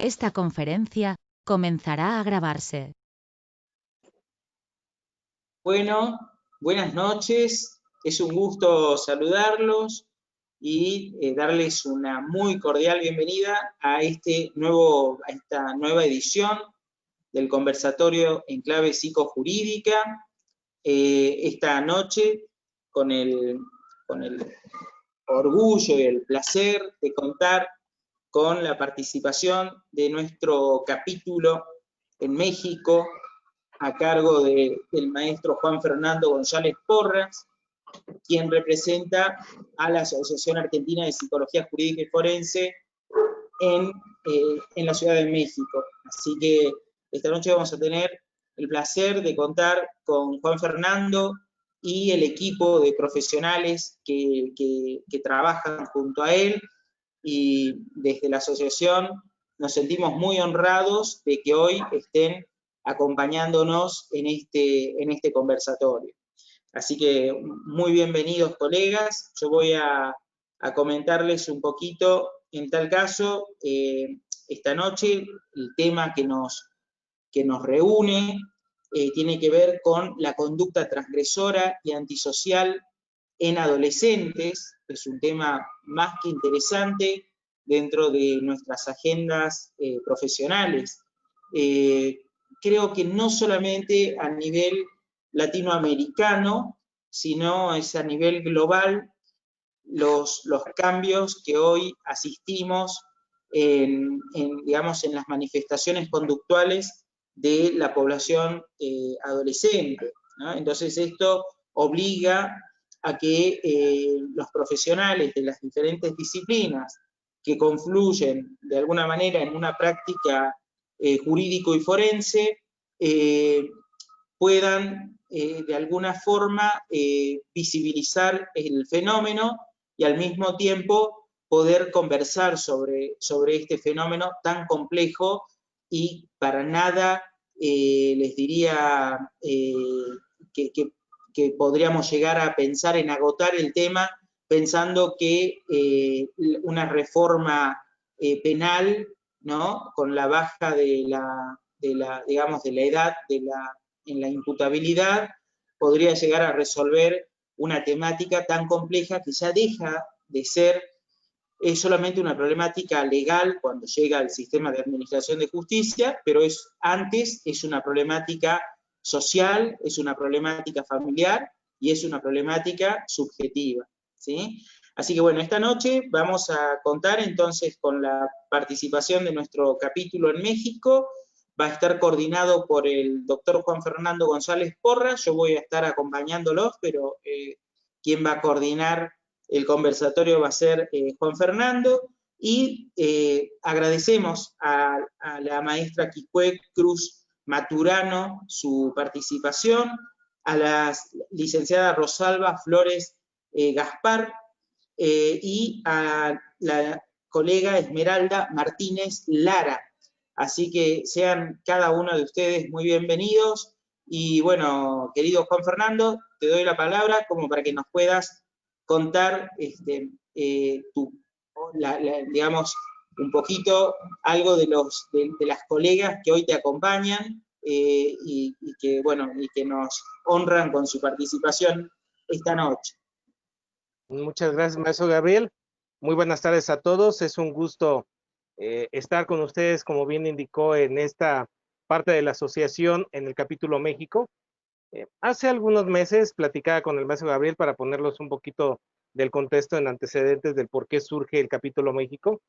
Esta conferencia comenzará a grabarse. Bueno, buenas noches. Es un gusto saludarlos y darles una muy cordial bienvenida a esta nueva edición del conversatorio en clave psicojurídica. Esta noche, con el orgullo y el placer de contar con la participación de nuestro capítulo en México, a cargo del maestro Juan Fernando González Porras, quien representa a la Asociación Argentina de Psicología Jurídica y Forense en la Ciudad de México. Así que esta noche vamos a tener el placer de contar con Juan Fernando y el equipo de profesionales que trabajan junto a él, y desde la asociación nos sentimos muy honrados de que hoy estén acompañándonos en este conversatorio. Así que muy bienvenidos, colegas. Yo voy a comentarles un poquito, en tal caso, esta noche el tema que nos reúne tiene que ver con la conducta transgresora y antisocial en adolescentes. Es un tema más que interesante dentro de nuestras agendas profesionales. Creo que no solamente a nivel latinoamericano, sino es a nivel global los cambios que hoy asistimos digamos, en las manifestaciones conductuales de la población adolescente, ¿no? Entonces esto obliga a que los profesionales de las diferentes disciplinas que confluyen de alguna manera en una práctica jurídico y forense puedan de alguna forma visibilizar el fenómeno y al mismo tiempo poder conversar sobre este fenómeno tan complejo, y para nada les diría que podríamos llegar a pensar en agotar el tema pensando que una reforma penal, ¿no?, con la baja digamos, de la edad en la imputabilidad, podría llegar a resolver una temática tan compleja que ya deja de ser solamente una problemática legal cuando llega al sistema de administración de justicia, pero antes es una problemática social, es una problemática familiar y es una problemática subjetiva, ¿sí? Así que bueno, esta noche vamos a contar entonces con la participación de nuestro capítulo en México. Va a estar coordinado por el doctor Juan Fernando González Porras. Yo voy a estar acompañándolos, pero quien va a coordinar el conversatorio va a ser Juan Fernando, y agradecemos a la maestra Quiscue Cruz Maturano su participación, a la licenciada Rosalba Flores Gaspar y a la colega Esmeralda Martínez Lara. Así que sean cada uno de ustedes muy bienvenidos. Y bueno, querido Juan Fernando, te doy la palabra como para que nos puedas contar digamos, un poquito algo de las colegas que hoy te acompañan y que nos honran con su participación esta noche. Muchas gracias, maestro Gabriel. Muy buenas tardes a todos. Es un gusto estar con ustedes, como bien indicó, en esta parte de la asociación en el capítulo México. Hace algunos meses platicaba con el maestro Gabriel para ponerlos un poquito del contexto en antecedentes del por qué surge el capítulo México,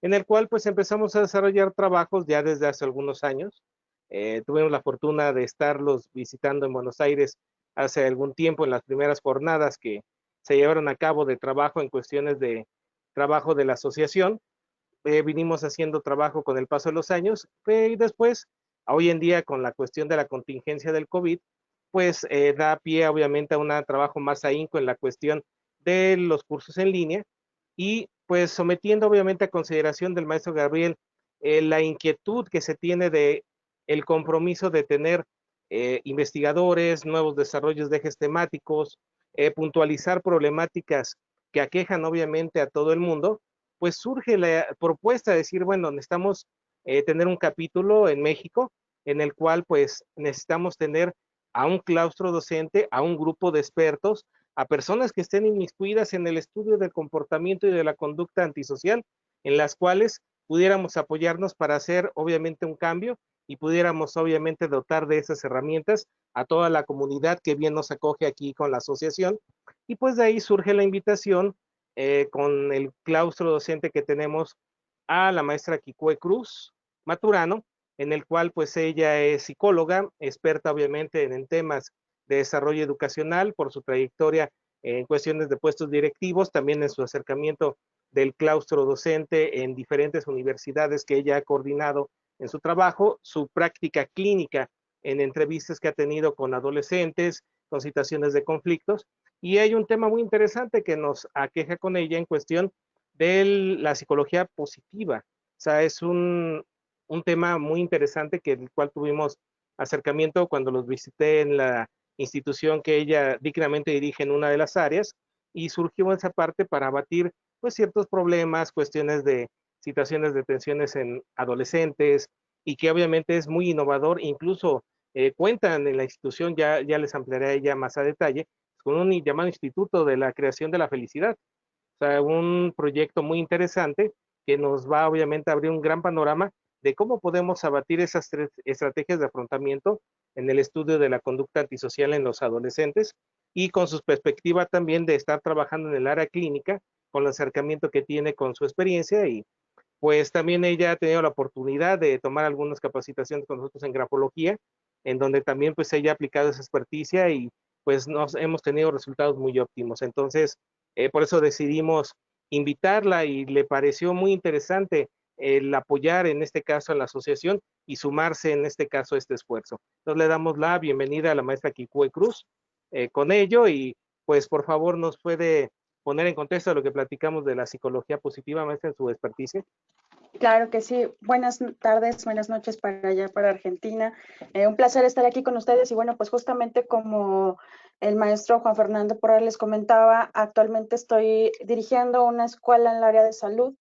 en el cual pues empezamos a desarrollar trabajos ya desde hace algunos años. Tuvimos la fortuna de estarlos visitando en Buenos Aires hace algún tiempo en las primeras jornadas que se llevaron a cabo de trabajo en cuestiones de trabajo de la asociación. Vinimos haciendo trabajo con el paso de los años y después, hoy en día, con la cuestión de la contingencia del COVID, pues da pie obviamente a un trabajo más ahínco en la cuestión de los cursos en línea, y pues sometiendo obviamente a consideración del maestro Gabriel la inquietud que se tiene de el compromiso de tener investigadores, nuevos desarrollos de ejes temáticos, puntualizar problemáticas que aquejan obviamente a todo el mundo, pues surge la propuesta de decir, bueno, necesitamos tener un capítulo en México en el cual pues necesitamos tener a un claustro docente, a un grupo de expertos, a personas que estén inmiscuidas en el estudio del comportamiento y de la conducta antisocial, en las cuales pudiéramos apoyarnos para hacer obviamente un cambio y pudiéramos obviamente dotar de esas herramientas a toda la comunidad que bien nos acoge aquí con la asociación. Y pues de ahí surge la invitación con el claustro docente que tenemos a la maestra Kikue Cruz Maturano, en el cual pues ella es psicóloga, experta obviamente en temas de desarrollo educacional por su trayectoria en cuestiones de puestos directivos, también en su acercamiento del claustro docente en diferentes universidades que ella ha coordinado en su trabajo, su práctica clínica en entrevistas que ha tenido con adolescentes, con situaciones de conflictos, y hay un tema muy interesante que nos aqueja con ella en cuestión de la psicología positiva. O sea, es un tema muy interesante que el cual tuvimos acercamiento cuando los visité en la institución que ella dignamente dirige en una de las áreas, y surgió esa parte para abatir pues ciertos problemas, cuestiones de situaciones de tensiones en adolescentes, y que obviamente es muy innovador, incluso cuentan en la institución, ya les ampliaré a ella más a detalle, con un llamado Instituto de la Creación de la Felicidad. O sea, un proyecto muy interesante que nos va obviamente a abrir un gran panorama de cómo podemos abatir esas tres estrategias de afrontamiento en el estudio de la conducta antisocial en los adolescentes, y con su perspectiva también de estar trabajando en el área clínica, con el acercamiento que tiene con su experiencia. Y pues también ella ha tenido la oportunidad de tomar algunas capacitaciones con nosotros en grafología, en donde también pues ella ha aplicado esa experticia y pues hemos tenido resultados muy óptimos. Entonces, por eso decidimos invitarla y le pareció muy interesante el apoyar en este caso a la asociación y sumarse en este caso a este esfuerzo. Entonces le damos la bienvenida a la maestra Kikue Cruz con ello, y pues por favor nos puede poner en contexto lo que platicamos de la psicología positiva, maestra, en su experticia. Claro que sí. Buenas tardes, buenas noches para allá, para Argentina. Un placer estar aquí con ustedes y bueno, pues justamente como el maestro Juan Fernando Porras les comentaba, actualmente estoy dirigiendo una escuela en el área de salud.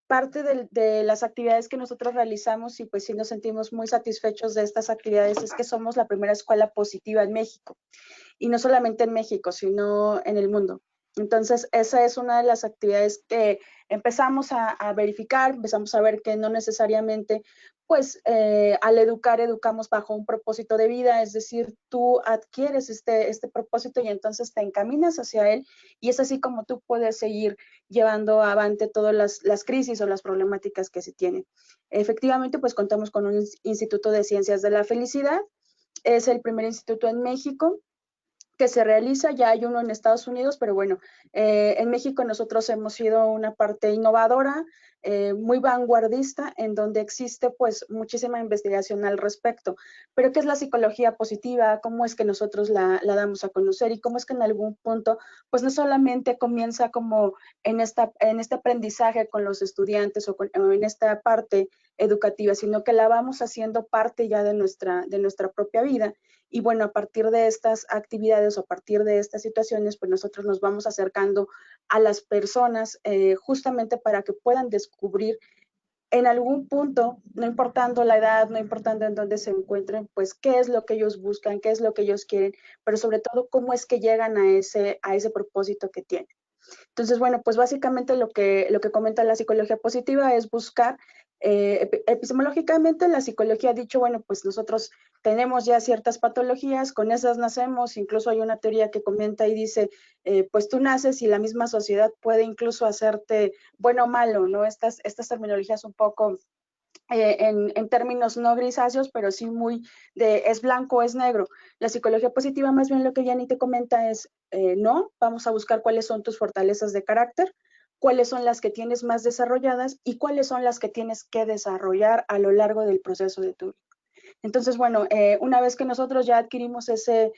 Parte de las actividades que nosotros realizamos y pues sí nos sentimos muy satisfechos de estas actividades es que somos la primera escuela positiva en México, y no solamente en México, sino en el mundo. Entonces, esa es una de las actividades que empezamos a verificar, empezamos a ver que no necesariamente, pues, al educar, educamos bajo un propósito de vida, es decir, tú adquieres este propósito y entonces te encaminas hacia él, y es así como tú puedes seguir llevando avante todas las crisis o las problemáticas que se tienen. Efectivamente, pues contamos con un Instituto de Ciencias de la Felicidad, es el primer instituto en México que se realiza, ya hay uno en Estados Unidos, pero bueno, en México nosotros hemos sido una parte innovadora, muy vanguardista, en donde existe pues muchísima investigación al respecto. Pero ¿qué es la psicología positiva? ¿Cómo es que nosotros la damos a conocer? Y cómo es que en algún punto pues no solamente comienza como en este aprendizaje con los estudiantes o en esta parte educativa, sino que la vamos haciendo parte ya de nuestra propia vida. Y bueno, a partir de estas actividades o a partir de estas situaciones, pues nosotros nos vamos acercando a las personas justamente para que puedan descubrir en algún punto, no importando la edad, no importando en dónde se encuentren, pues qué es lo que ellos buscan, qué es lo que ellos quieren, pero sobre todo cómo es que llegan a ese propósito que tienen. Entonces, bueno, pues básicamente lo que comenta la psicología positiva es buscar, epistemológicamente la psicología ha dicho, bueno, pues nosotros tenemos ya ciertas patologías, con esas nacemos, incluso hay una teoría que comenta y dice, pues tú naces y la misma sociedad puede incluso hacerte bueno o malo, ¿no? Estas terminologías un poco en términos no grisáceos, pero sí muy de es blanco o es negro. La psicología positiva más bien lo que Yanni te comenta es, no, vamos a buscar cuáles son tus fortalezas de carácter, cuáles son las que tienes más desarrolladas y cuáles son las que tienes que desarrollar a lo largo del proceso de tu vida. Entonces, bueno, una vez que nosotros ya adquirimos ese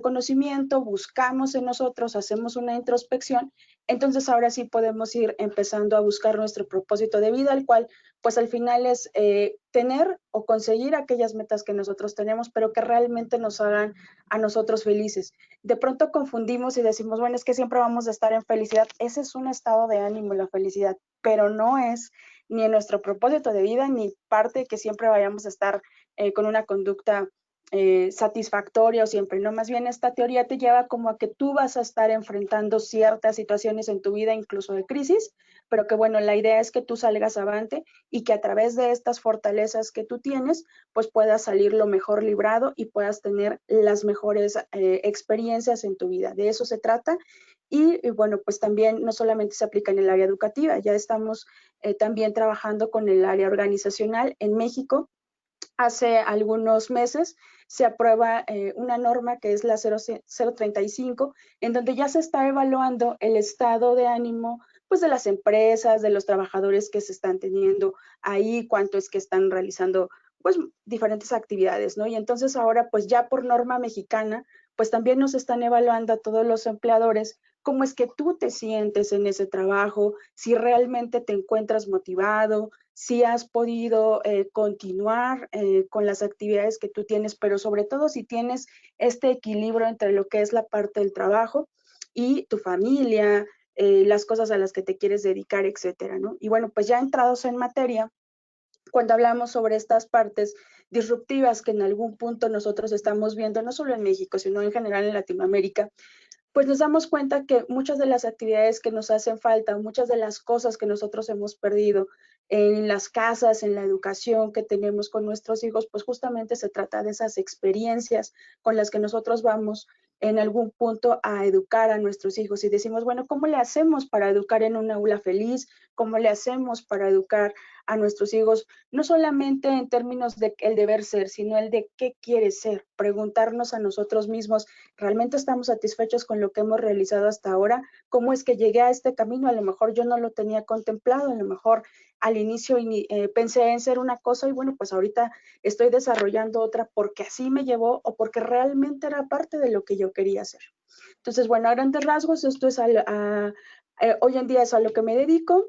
conocimiento, buscamos en nosotros, hacemos una introspección, entonces ahora sí podemos ir empezando a buscar nuestro propósito de vida, el cual pues al final es tener o conseguir aquellas metas que nosotros tenemos, pero que realmente nos hagan a nosotros felices. De pronto confundimos y decimos, bueno, es que siempre vamos a estar en felicidad. Ese es un estado de ánimo, la felicidad, pero no es ni en nuestro propósito de vida, ni parte de que siempre vayamos a estar con una conducta satisfactoria o siempre, ¿no? Más bien esta teoría te lleva como a que tú vas a estar enfrentando ciertas situaciones en tu vida, incluso de crisis, pero que bueno, la idea es que tú salgas avante y que a través de estas fortalezas que tú tienes, pues puedas salir lo mejor librado y puedas tener las mejores experiencias en tu vida. De eso se trata. Y bueno, pues también no solamente se aplica en el área educativa, ya estamos también trabajando con el área organizacional en México. Hace algunos meses se aprueba una norma que es la 035, en donde ya se está evaluando el estado de ánimo pues, de las empresas, de los trabajadores que se están teniendo ahí, cuánto es que están realizando pues diferentes actividades, ¿no? Y entonces ahora pues ya por norma mexicana, pues también nos están evaluando a todos los empleadores cómo es que tú te sientes en ese trabajo, si realmente te encuentras motivado, si has podido continuar con las actividades que tú tienes, pero sobre todo si tienes este equilibrio entre lo que es la parte del trabajo y tu familia, las cosas a las que te quieres dedicar, etcétera, ¿no? Y bueno, pues ya entrados en materia, cuando hablamos sobre estas partes disruptivas que en algún punto nosotros estamos viendo, no solo en México, sino en general en Latinoamérica, pues nos damos cuenta que muchas de las actividades que nos hacen falta, muchas de las cosas que nosotros hemos perdido en las casas, en la educación que tenemos con nuestros hijos, pues justamente se trata de esas experiencias con las que nosotros vamos en algún punto a educar a nuestros hijos y decimos, bueno, ¿cómo le hacemos para educar en un aula feliz? ¿Cómo le hacemos para educar a nuestros hijos? No solamente en términos de el deber ser, sino el de qué quiere ser, preguntarnos a nosotros mismos, ¿realmente estamos satisfechos con lo que hemos realizado hasta ahora? ¿Cómo es que llegué a este camino? A lo mejor yo no lo tenía contemplado, a lo mejor al inicio pensé en ser una cosa y bueno, pues ahorita estoy desarrollando otra porque así me llevó o porque realmente era parte de lo que yo quería hacer. Entonces, bueno, a grandes rasgos, esto es hoy en día es a lo que me dedico.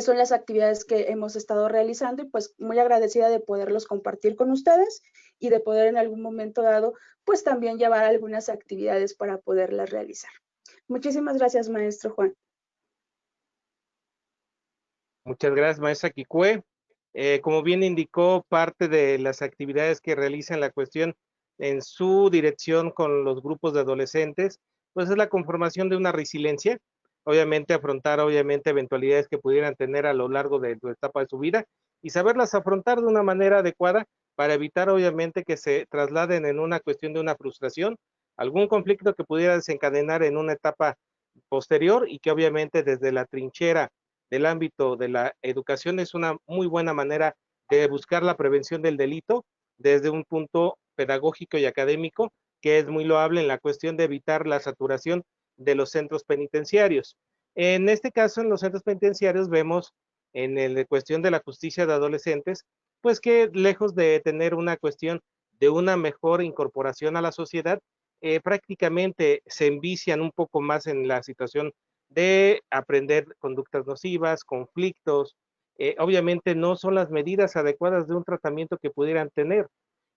Son las actividades que hemos estado realizando y pues muy agradecida de poderlos compartir con ustedes y de poder en algún momento dado pues también llevar algunas actividades para poderlas realizar. Muchísimas gracias, maestro Juan. Muchas gracias, maestra Kikue. Como bien indicó, parte de las actividades que realizan la cuestión en su dirección con los grupos de adolescentes, pues es la conformación de una resiliencia, obviamente afrontar eventualidades que pudieran tener a lo largo de tu etapa de su vida y saberlas afrontar de una manera adecuada para evitar obviamente que se trasladen en una cuestión de una frustración, algún conflicto que pudiera desencadenar en una etapa posterior y que obviamente desde la trinchera del ámbito de la educación es una muy buena manera de buscar la prevención del delito desde un punto pedagógico y académico, que es muy loable en la cuestión de evitar la saturación de los centros penitenciarios. En este caso, en los centros penitenciarios vemos en la cuestión de la justicia de adolescentes, pues que lejos de tener una cuestión de una mejor incorporación a la sociedad, prácticamente se envician un poco más en la situación de aprender conductas nocivas, conflictos, obviamente no son las medidas adecuadas de un tratamiento que pudieran tener.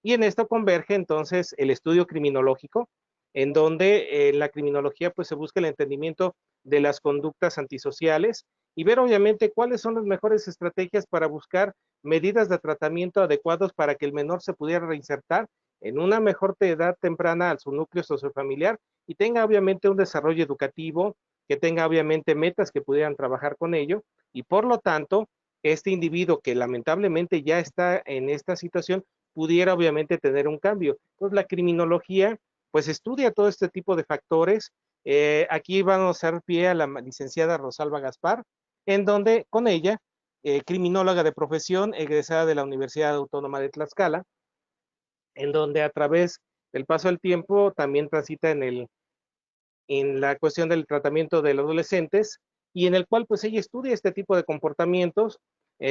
Y en esto converge entonces el estudio criminológico, en donde la criminología pues se busca el entendimiento de las conductas antisociales y ver obviamente cuáles son las mejores estrategias para buscar medidas de tratamiento adecuados para que el menor se pudiera reinsertar en una mejor edad temprana a su núcleo sociofamiliar y tenga obviamente un desarrollo educativo, que tenga obviamente metas que pudieran trabajar con ello y por lo tanto este individuo que lamentablemente ya está en esta situación pudiera obviamente tener un cambio. Entonces la criminología pues estudia todo este tipo de factores. Aquí vamos a dar pie a la licenciada Rosalba Gaspar, en donde con ella, criminóloga de profesión, egresada de la Universidad Autónoma de Tlaxcala, en donde a través del paso del tiempo también transita en la cuestión del tratamiento de los adolescentes y en el cual pues ella estudia este tipo de comportamientos,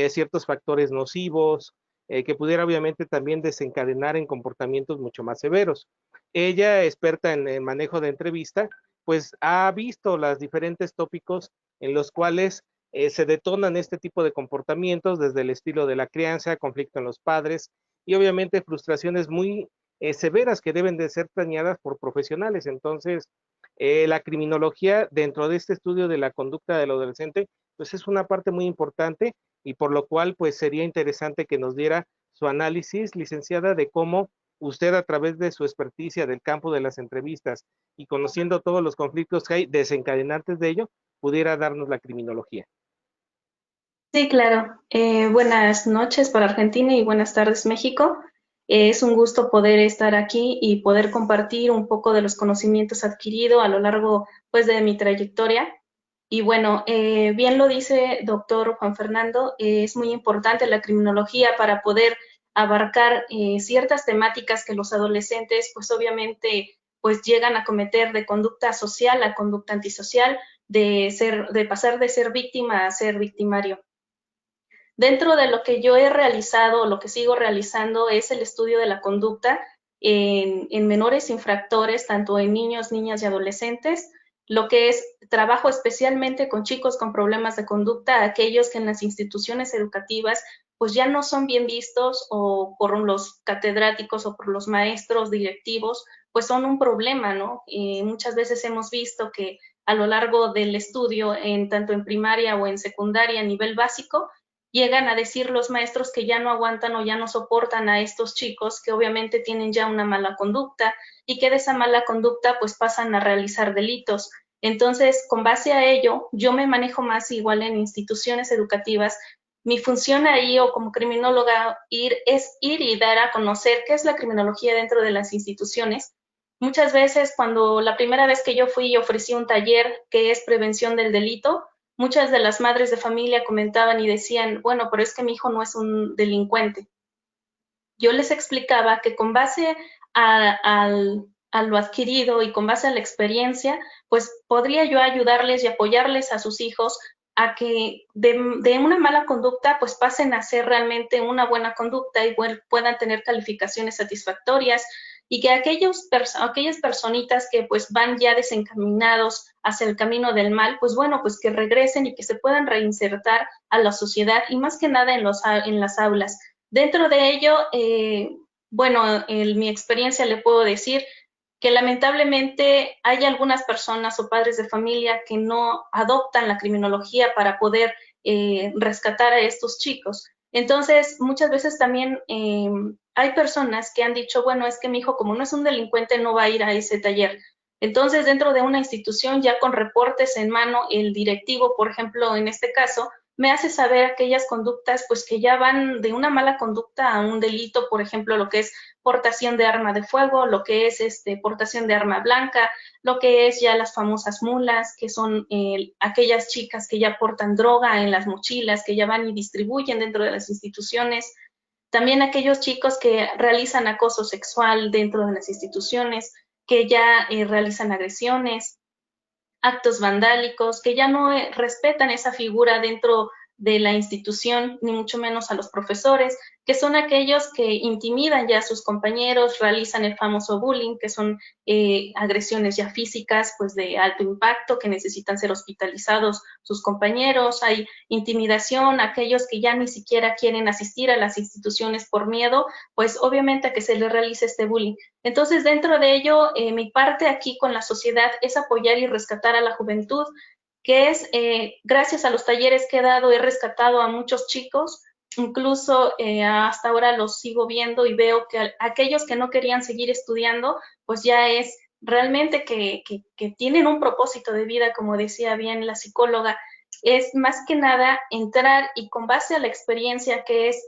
ciertos factores nocivos, que pudiera obviamente también desencadenar en comportamientos mucho más severos. Ella, experta en el manejo de entrevista, pues ha visto los diferentes tópicos en los cuales se detonan este tipo de comportamientos, desde el estilo de la crianza, conflicto en los padres y obviamente frustraciones muy severas que deben de ser planeadas por profesionales. Entonces, La criminología dentro de este estudio de la conducta del adolescente, pues es una parte muy importante y por lo cual pues sería interesante que nos diera su análisis, licenciada, de cómo usted a través de su experticia del campo de las entrevistas y conociendo todos los conflictos que hay desencadenantes de ello, pudiera darnos la criminología. Sí, claro. Buenas noches para Argentina y buenas tardes México. Es un gusto poder estar aquí y poder compartir un poco de los conocimientos adquiridos a lo largo pues, de mi trayectoria. Y bueno, bien lo dice doctor Juan Fernando, es muy importante la criminología para poder abarcar ciertas temáticas que los adolescentes pues obviamente pues llegan a cometer de conducta social a conducta antisocial, de pasar de ser víctima a ser victimario. Dentro de lo que yo he realizado, lo que sigo realizando, es el estudio de la conducta en menores infractores, tanto en niños, niñas y adolescentes, lo que es trabajo especialmente con chicos con problemas de conducta, aquellos que en las instituciones educativas pues ya no son bien vistos o por los catedráticos o por los maestros directivos, pues son un problema, ¿no? Muchas veces hemos visto que a lo largo del estudio, tanto en primaria o en secundaria a nivel básico, llegan a decir los maestros que ya no aguantan o ya no soportan a estos chicos que obviamente tienen ya una mala conducta y que de esa mala conducta pues pasan a realizar delitos. Entonces, con base a ello, yo me manejo más igual en instituciones educativas. Mi función ahí o como criminóloga es ir y dar a conocer qué es la criminología dentro de las instituciones. Muchas veces cuando la primera vez que yo fui y ofrecí un taller que es prevención del delito, muchas de las madres de familia comentaban y decían, bueno, pero es que mi hijo no es un delincuente. Yo les explicaba que con base a lo adquirido y con base a la experiencia, pues podría yo ayudarles y apoyarles a sus hijos a que de una mala conducta pues pasen a ser realmente una buena conducta y puedan tener calificaciones satisfactorias y que aquellas personitas que pues van ya desencaminados hacia el camino del mal, pues bueno, pues que regresen y que se puedan reinsertar a la sociedad y más que nada en las aulas. Dentro de ello, bueno, en mi experiencia le puedo decir que lamentablemente hay algunas personas o padres de familia que no adoptan la criminología para poder rescatar a estos chicos. Entonces, muchas veces también hay personas que han dicho, bueno, es que mi hijo como no es un delincuente no va a ir a ese taller. Entonces, dentro de una institución ya con reportes en mano, el directivo, por ejemplo, en este caso, me hace saber aquellas conductas pues que ya van de una mala conducta a un delito, por ejemplo, lo que es portación de arma de fuego, lo que es portación de arma blanca, lo que es ya las famosas mulas, que son aquellas chicas que ya portan droga en las mochilas, que ya van y distribuyen dentro de las instituciones. También aquellos chicos que realizan acoso sexual dentro de las instituciones, que ya realizan agresiones, actos vandálicos, que ya no respetan esa figura dentro de la institución, ni mucho menos a los profesores, que son aquellos que intimidan ya a sus compañeros, realizan el famoso bullying, que son agresiones ya físicas, pues de alto impacto, que necesitan ser hospitalizados sus compañeros, hay intimidación, aquellos que ya ni siquiera quieren asistir a las instituciones por miedo, pues obviamente a que se les realice este bullying. Entonces, dentro de ello, mi parte aquí con la sociedad es apoyar y rescatar a la juventud, que es, gracias a los talleres que he dado, he rescatado a muchos chicos, incluso hasta ahora los sigo viendo y veo que aquellos que no querían seguir estudiando, pues ya es realmente que tienen un propósito de vida, como decía bien la psicóloga, es más que nada entrar y con base a la experiencia que es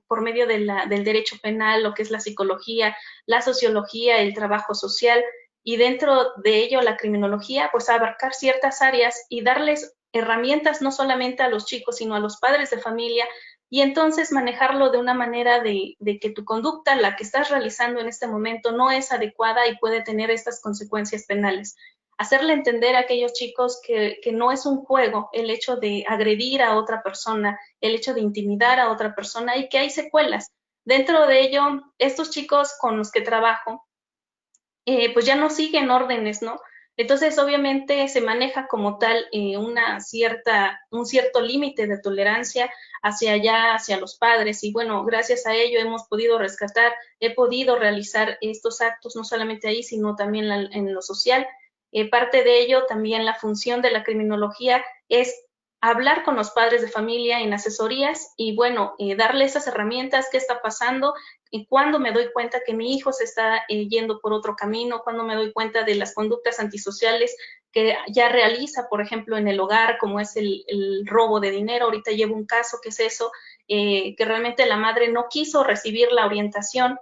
por medio del derecho penal, lo que es la psicología, la sociología, el trabajo social y dentro de ello la criminología, pues abarcar ciertas áreas y darles herramientas no solamente a los chicos, sino a los padres de familia y entonces manejarlo de una manera de que tu conducta, la que estás realizando en este momento, no es adecuada y puede tener estas consecuencias penales. Hacerle entender a aquellos chicos que no es un juego el hecho de agredir a otra persona, el hecho de intimidar a otra persona y que hay secuelas. Dentro de ello, estos chicos con los que trabajo, pues ya no siguen órdenes, ¿no? Entonces, obviamente, se maneja como tal un cierto límite de tolerancia hacia allá, hacia los padres. Y bueno, gracias a ello hemos podido rescatar, he podido realizar estos actos, no solamente ahí, sino también en lo social. Parte de ello, también la función de la criminología es hablar con los padres de familia en asesorías y, bueno, darle esas herramientas, qué está pasando y cuándo me doy cuenta que mi hijo se está yendo por otro camino, cuándo me doy cuenta de las conductas antisociales que ya realiza, por ejemplo, en el hogar, como es el robo de dinero. Ahorita llevo un caso que es eso, que realmente la madre no quiso recibir la orientación.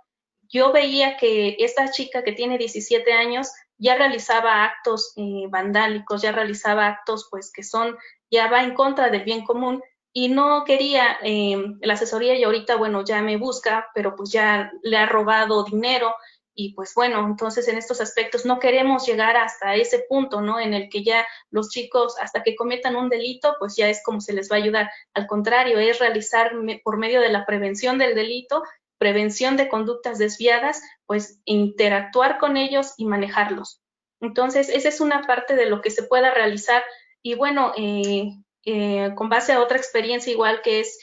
Yo veía que esta chica que tiene 17 años ya realizaba actos vandálicos, ya realizaba actos pues que son, ya va en contra del bien común y no quería la asesoría y ahorita, bueno, ya me busca, pero pues ya le ha robado dinero y pues bueno, entonces en estos aspectos no queremos llegar hasta ese punto, ¿no? En el que ya los chicos, hasta que cometan un delito, pues ya es como se les va a ayudar. Al contrario, es realizar por medio de la prevención del delito, prevención de conductas desviadas, pues interactuar con ellos y manejarlos. Entonces, esa es una parte de lo que se pueda realizar. Y bueno, con base a otra experiencia igual que es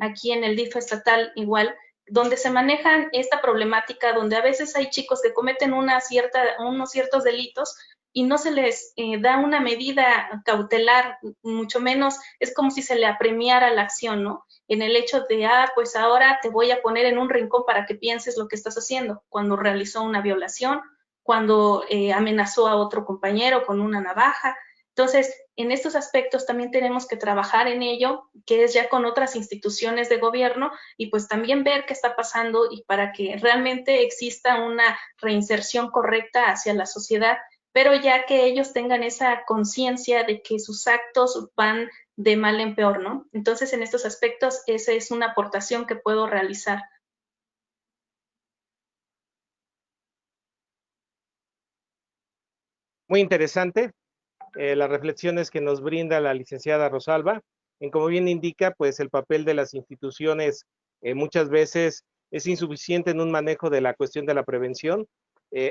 aquí en el DIF estatal igual, donde se manejan esta problemática, donde a veces hay chicos que cometen unos ciertos delitos y no se les da una medida cautelar, mucho menos es como si se le apremiara la acción, ¿no? En el hecho de, pues ahora te voy a poner en un rincón para que pienses lo que estás haciendo, cuando realizó una violación, cuando amenazó a otro compañero con una navaja. Entonces, en estos aspectos también tenemos que trabajar en ello, que es ya con otras instituciones de gobierno y pues también ver qué está pasando y para que realmente exista una reinserción correcta hacia la sociedad, pero ya que ellos tengan esa conciencia de que sus actos van de mal en peor, ¿no? Entonces, en estos aspectos, esa es una aportación que puedo realizar. Muy interesante las reflexiones que nos brinda la licenciada Rosalba. En como bien indica, pues el papel de las instituciones muchas veces es insuficiente en un manejo de la cuestión de la prevención.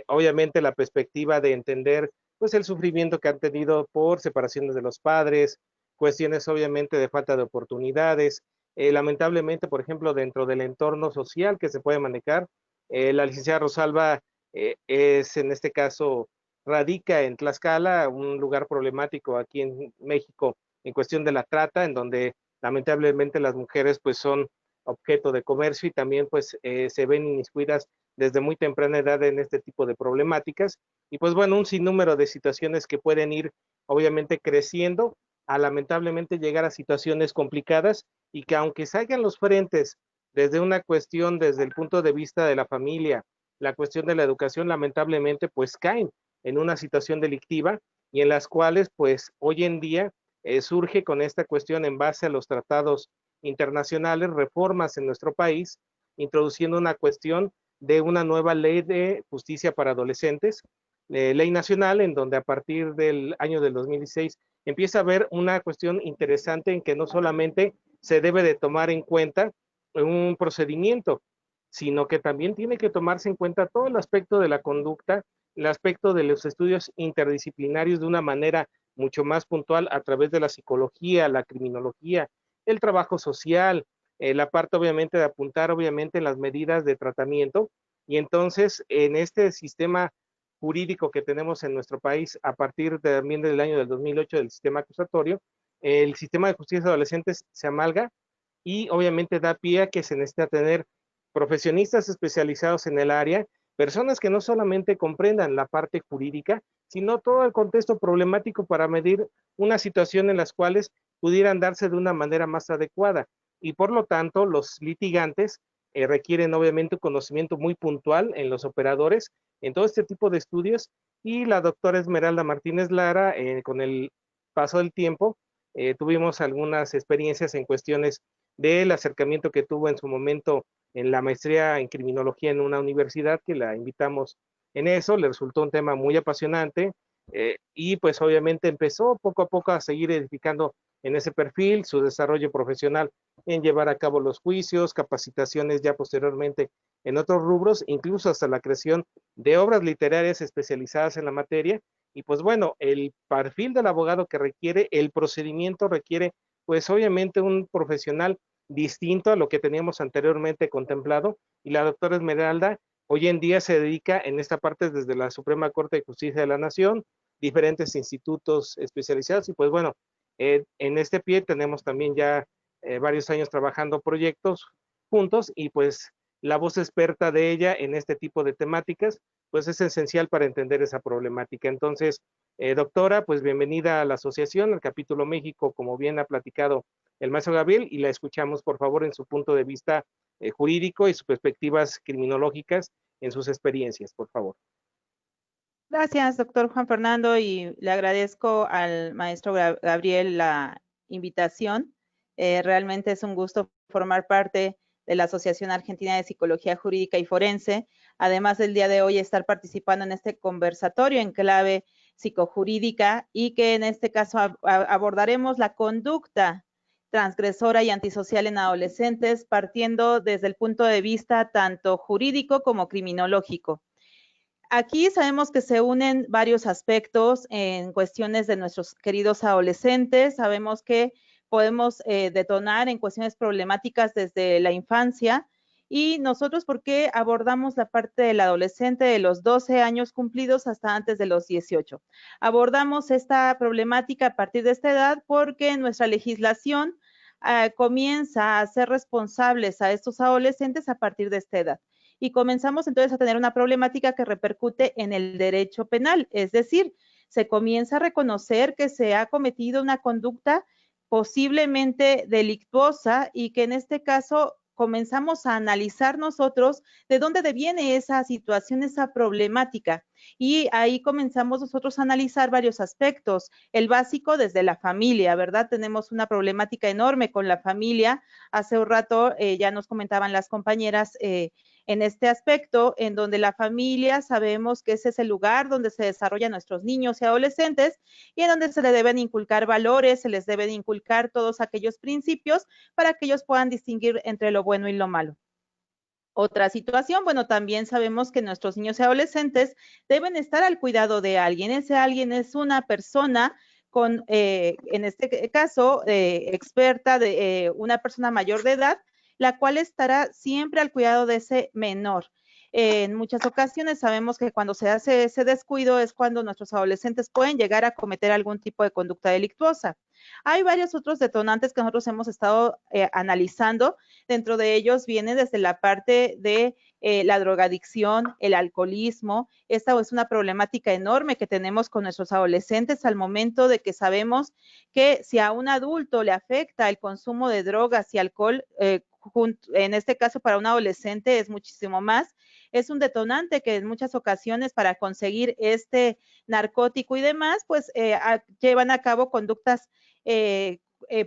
Obviamente la perspectiva de entender pues el sufrimiento que han tenido por separaciones de los padres, cuestiones obviamente de falta de oportunidades, lamentablemente, por ejemplo, dentro del entorno social que se puede manejar, la licenciada Rosalba es en este caso radica en Tlaxcala, un lugar problemático aquí en México en cuestión de la trata, en donde lamentablemente las mujeres pues son objeto de comercio y también pues se ven inmiscuidas desde muy temprana edad en este tipo de problemáticas y pues bueno, un sinnúmero de situaciones que pueden ir obviamente creciendo a lamentablemente llegar a situaciones complicadas y que aunque salgan los frentes desde una cuestión, desde el punto de vista de la familia, la cuestión de la educación, lamentablemente pues caen en una situación delictiva y en las cuales pues hoy en día surge con esta cuestión en base a los tratados internacionales, reformas en nuestro país, introduciendo una cuestión de una nueva ley de justicia para adolescentes, ley nacional, en donde a partir del año del 2016 empieza a haber una cuestión interesante en que no solamente se debe de tomar en cuenta un procedimiento, sino que también tiene que tomarse en cuenta todo el aspecto de la conducta, el aspecto de los estudios interdisciplinarios de una manera mucho más puntual a través de la psicología, la criminología, el trabajo social, la parte obviamente de apuntar obviamente en las medidas de tratamiento y entonces en este sistema jurídico que tenemos en nuestro país a partir también del año del 2008 del sistema acusatorio, el sistema de justicia de adolescentes se amalga y obviamente da pie a que se necesita tener profesionistas especializados en el área, personas que no solamente comprendan la parte jurídica, sino todo el contexto problemático para medir una situación en las cuales pudieran darse de una manera más adecuada. Y por lo tanto, los litigantes requieren obviamente un conocimiento muy puntual en los operadores, en todo este tipo de estudios, y la doctora Esmeralda Martínez Lara, con el paso del tiempo, tuvimos algunas experiencias en cuestiones del acercamiento que tuvo en su momento en la maestría en criminología en una universidad, que la invitamos en eso, le resultó un tema muy apasionante y pues obviamente empezó poco a poco a seguir edificando en ese perfil, su desarrollo profesional en llevar a cabo los juicios, capacitaciones ya posteriormente en otros rubros, incluso hasta la creación de obras literarias especializadas en la materia. Y pues bueno, el perfil del abogado que requiere, el procedimiento requiere pues obviamente un profesional distinto a lo que teníamos anteriormente contemplado, y la doctora Esmeralda hoy en día se dedica en esta parte desde la Suprema Corte de Justicia de la Nación, diferentes institutos especializados. Y pues bueno, en este pie tenemos también ya varios años trabajando proyectos juntos, y pues la voz experta de ella en este tipo de temáticas pues es esencial para entender esa problemática. Entonces, doctora, pues bienvenida a la asociación, al capítulo México, como bien ha platicado el maestro Gabriel, y la escuchamos por favor en su punto de vista jurídico y sus perspectivas criminológicas en sus experiencias, por favor. Gracias, doctor Juan Fernando, y le agradezco al maestro Gabriel la invitación. Realmente es un gusto formar parte de la Asociación Argentina de Psicología Jurídica y Forense, además del día de hoy estar participando en este conversatorio en clave psicojurídica, y que en este caso abordaremos la conducta transgresora y antisocial en adolescentes, partiendo desde el punto de vista tanto jurídico como criminológico. Aquí sabemos que se unen varios aspectos en cuestiones de nuestros queridos adolescentes. Sabemos que podemos detonar en cuestiones problemáticas desde la infancia, y nosotros, ¿por qué abordamos la parte del adolescente de los 12 años cumplidos hasta antes de los 18? Abordamos esta problemática a partir de esta edad porque nuestra legislación comienza a hacer responsables a estos adolescentes a partir de esta edad. Y comenzamos entonces a tener una problemática que repercute en el derecho penal, es decir, se comienza a reconocer que se ha cometido una conducta posiblemente delictuosa, y que en este caso comenzamos a analizar nosotros de dónde deviene esa situación, esa problemática. Y ahí comenzamos nosotros a analizar varios aspectos. El básico desde la familia, ¿verdad? Tenemos una problemática enorme con la familia. Hace un rato ya nos comentaban las compañeras en este aspecto, en donde la familia sabemos que ese es el lugar donde se desarrollan nuestros niños y adolescentes, y en donde se les deben inculcar valores, se les deben inculcar todos aquellos principios para que ellos puedan distinguir entre lo bueno y lo malo. Otra situación, bueno, también sabemos que nuestros niños y adolescentes deben estar al cuidado de alguien. Ese alguien es una persona con, en este caso, experta, de una persona mayor de edad, la cual estará siempre al cuidado de ese menor. En muchas ocasiones sabemos que cuando se hace ese descuido es cuando nuestros adolescentes pueden llegar a cometer algún tipo de conducta delictuosa. Hay varios otros detonantes que nosotros hemos estado analizando. Dentro de ellos viene desde la parte de la drogadicción, el alcoholismo. Esta es una problemática enorme que tenemos con nuestros adolescentes al momento de que sabemos que si a un adulto le afecta el consumo de drogas y alcohol, en este caso para un adolescente es muchísimo más. Es un detonante que en muchas ocasiones para conseguir este narcótico y demás, pues llevan a cabo conductas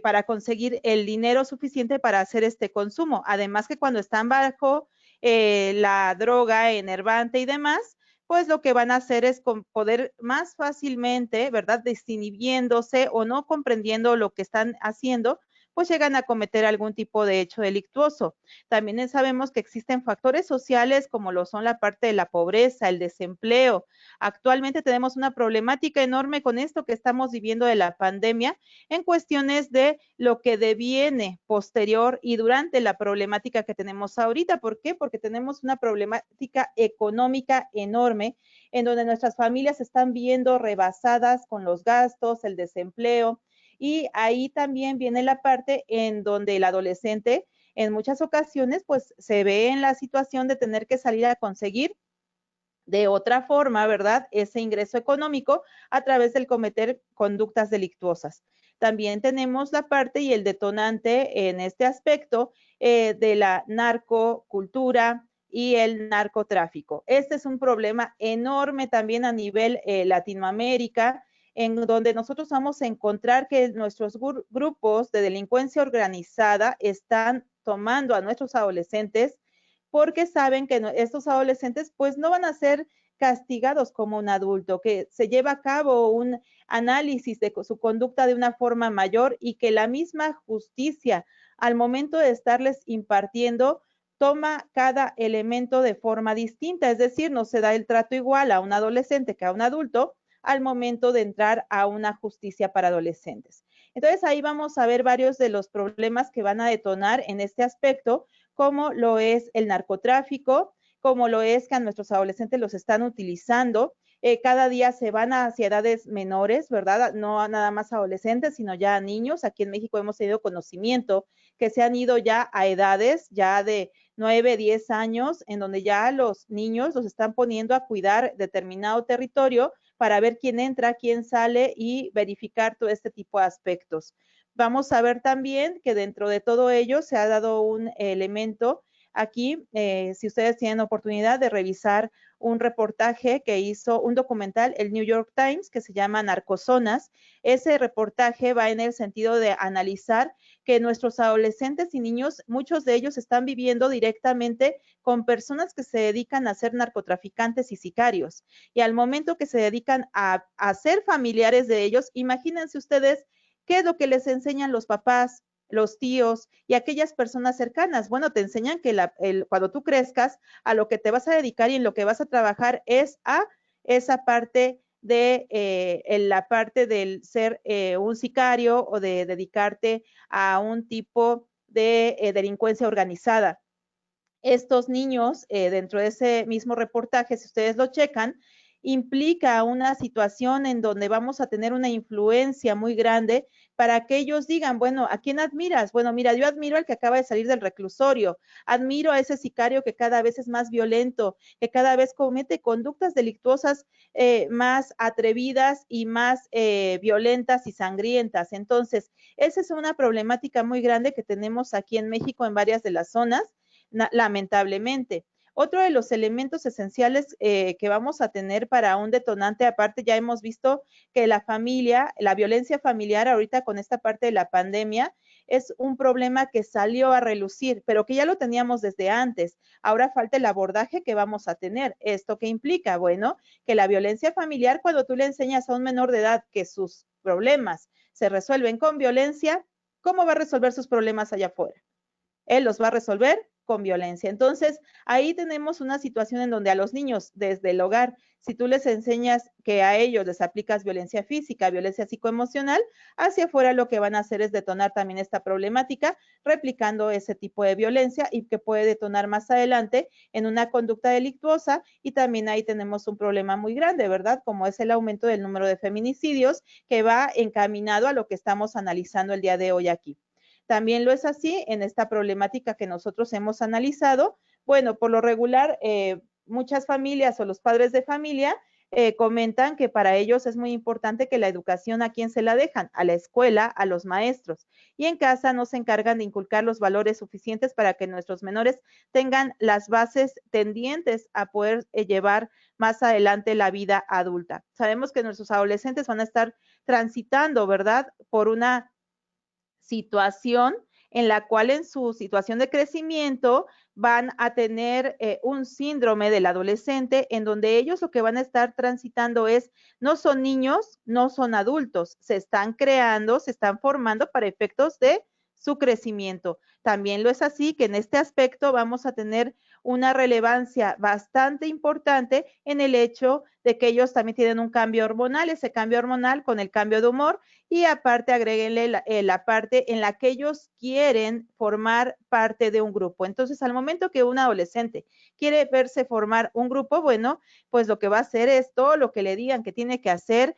para conseguir el dinero suficiente para hacer este consumo. Además que cuando están bajo la droga enervante y demás, pues lo que van a hacer es poder más fácilmente, ¿verdad?, desinhibiéndose o no comprendiendo lo que están haciendo, pues llegan a cometer algún tipo de hecho delictuoso. También sabemos que existen factores sociales como lo son la parte de la pobreza, el desempleo. Actualmente tenemos una problemática enorme con esto que estamos viviendo de la pandemia en cuestiones de lo que deviene posterior y durante la problemática que tenemos ahorita. ¿Por qué? Porque tenemos una problemática económica enorme en donde nuestras familias se están viendo rebasadas con los gastos, el desempleo. Y ahí también viene la parte en donde el adolescente en muchas ocasiones pues se ve en la situación de tener que salir a conseguir de otra forma, ¿verdad?, ese ingreso económico a través del cometer conductas delictuosas. También tenemos la parte y el detonante en este aspecto de la narcocultura y el narcotráfico. Este es un problema enorme también a nivel Latinoamérica, en donde nosotros vamos a encontrar que nuestros grupos de delincuencia organizada están tomando a nuestros adolescentes porque saben que estos adolescentes pues no van a ser castigados como un adulto, que se lleva a cabo un análisis de su conducta de una forma mayor y que la misma justicia al momento de estarles impartiendo toma cada elemento de forma distinta, es decir, no se da el trato igual a un adolescente que a un adulto al momento de entrar a una justicia para adolescentes. Entonces ahí vamos a ver varios de los problemas que van a detonar en este aspecto, como lo es el narcotráfico, como lo es que a nuestros adolescentes los están utilizando cada día se van hacia edades menores, ¿verdad? No nada más adolescentes, sino ya a niños. Aquí en México hemos tenido conocimiento que se han ido ya a edades ya de 9, 10 años, en donde ya los niños los están poniendo a cuidar determinado territorio para ver quién entra, quién sale y verificar todo este tipo de aspectos. Vamos a ver también que dentro de todo ello se ha dado un elemento aquí, si ustedes tienen oportunidad de revisar un reportaje que hizo un documental, el New York Times, que se llama Narcozonas. Ese reportaje va en el sentido de analizar que nuestros adolescentes y niños, muchos de ellos están viviendo directamente con personas que se dedican a ser narcotraficantes y sicarios. Y al momento que se dedican a ser familiares de ellos, imagínense ustedes qué es lo que les enseñan los papás, los tíos y aquellas personas cercanas. Bueno, te enseñan que cuando tú crezcas, a lo que te vas a dedicar y en lo que vas a trabajar es a esa parte de la parte del ser un sicario o de dedicarte a un tipo de delincuencia organizada. Estos niños, dentro de ese mismo reportaje, si ustedes lo checan, implica una situación en donde vamos a tener una influencia muy grande para que ellos digan, bueno, ¿a quién admiras? Bueno, mira, yo admiro al que acaba de salir del reclusorio, admiro a ese sicario que cada vez es más violento, que cada vez comete conductas delictuosas más atrevidas y más violentas y sangrientas. Entonces, esa es una problemática muy grande que tenemos aquí en México en varias de las zonas, lamentablemente. Otro de los elementos esenciales que vamos a tener para un detonante, aparte ya hemos visto que la familia, la violencia familiar ahorita con esta parte de la pandemia, es un problema que salió a relucir, pero que ya lo teníamos desde antes. Ahora falta el abordaje que vamos a tener. ¿Esto qué implica? Bueno, que la violencia familiar, cuando tú le enseñas a un menor de edad que sus problemas se resuelven con violencia, ¿cómo va a resolver sus problemas allá afuera? Él los va a resolver con violencia. Entonces, ahí tenemos una situación en donde a los niños desde el hogar, si tú les enseñas que a ellos les aplicas violencia física, violencia psicoemocional, hacia afuera lo que van a hacer es detonar también esta problemática, replicando ese tipo de violencia y que puede detonar más adelante en una conducta delictuosa, y también ahí tenemos un problema muy grande, ¿verdad? Como es el aumento del número de feminicidios que va encaminado a lo que estamos analizando el día de hoy aquí. También lo es así en esta problemática que nosotros hemos analizado. Bueno, por lo regular, muchas familias o los padres de familia comentan que para ellos es muy importante que la educación, ¿a quién se la dejan? A la escuela, a los maestros. Y en casa no se encargan de inculcar los valores suficientes para que nuestros menores tengan las bases tendientes a poder llevar más adelante la vida adulta. Sabemos que nuestros adolescentes van a estar transitando, ¿verdad?, por una situación en la cual en su situación de crecimiento van a tener un síndrome del adolescente en donde ellos lo que van a estar transitando es, no son niños, no son adultos, se están creando, se están formando para efectos de su crecimiento. También lo es así que en este aspecto vamos a tener una relevancia bastante importante en el hecho de que ellos también tienen un cambio hormonal, ese cambio hormonal con el cambio de humor, y aparte agréguenle la parte en la que ellos quieren formar parte de un grupo. Entonces, al momento que un adolescente quiere verse formar un grupo, bueno, pues lo que va a hacer es todo lo que le digan que tiene que hacer.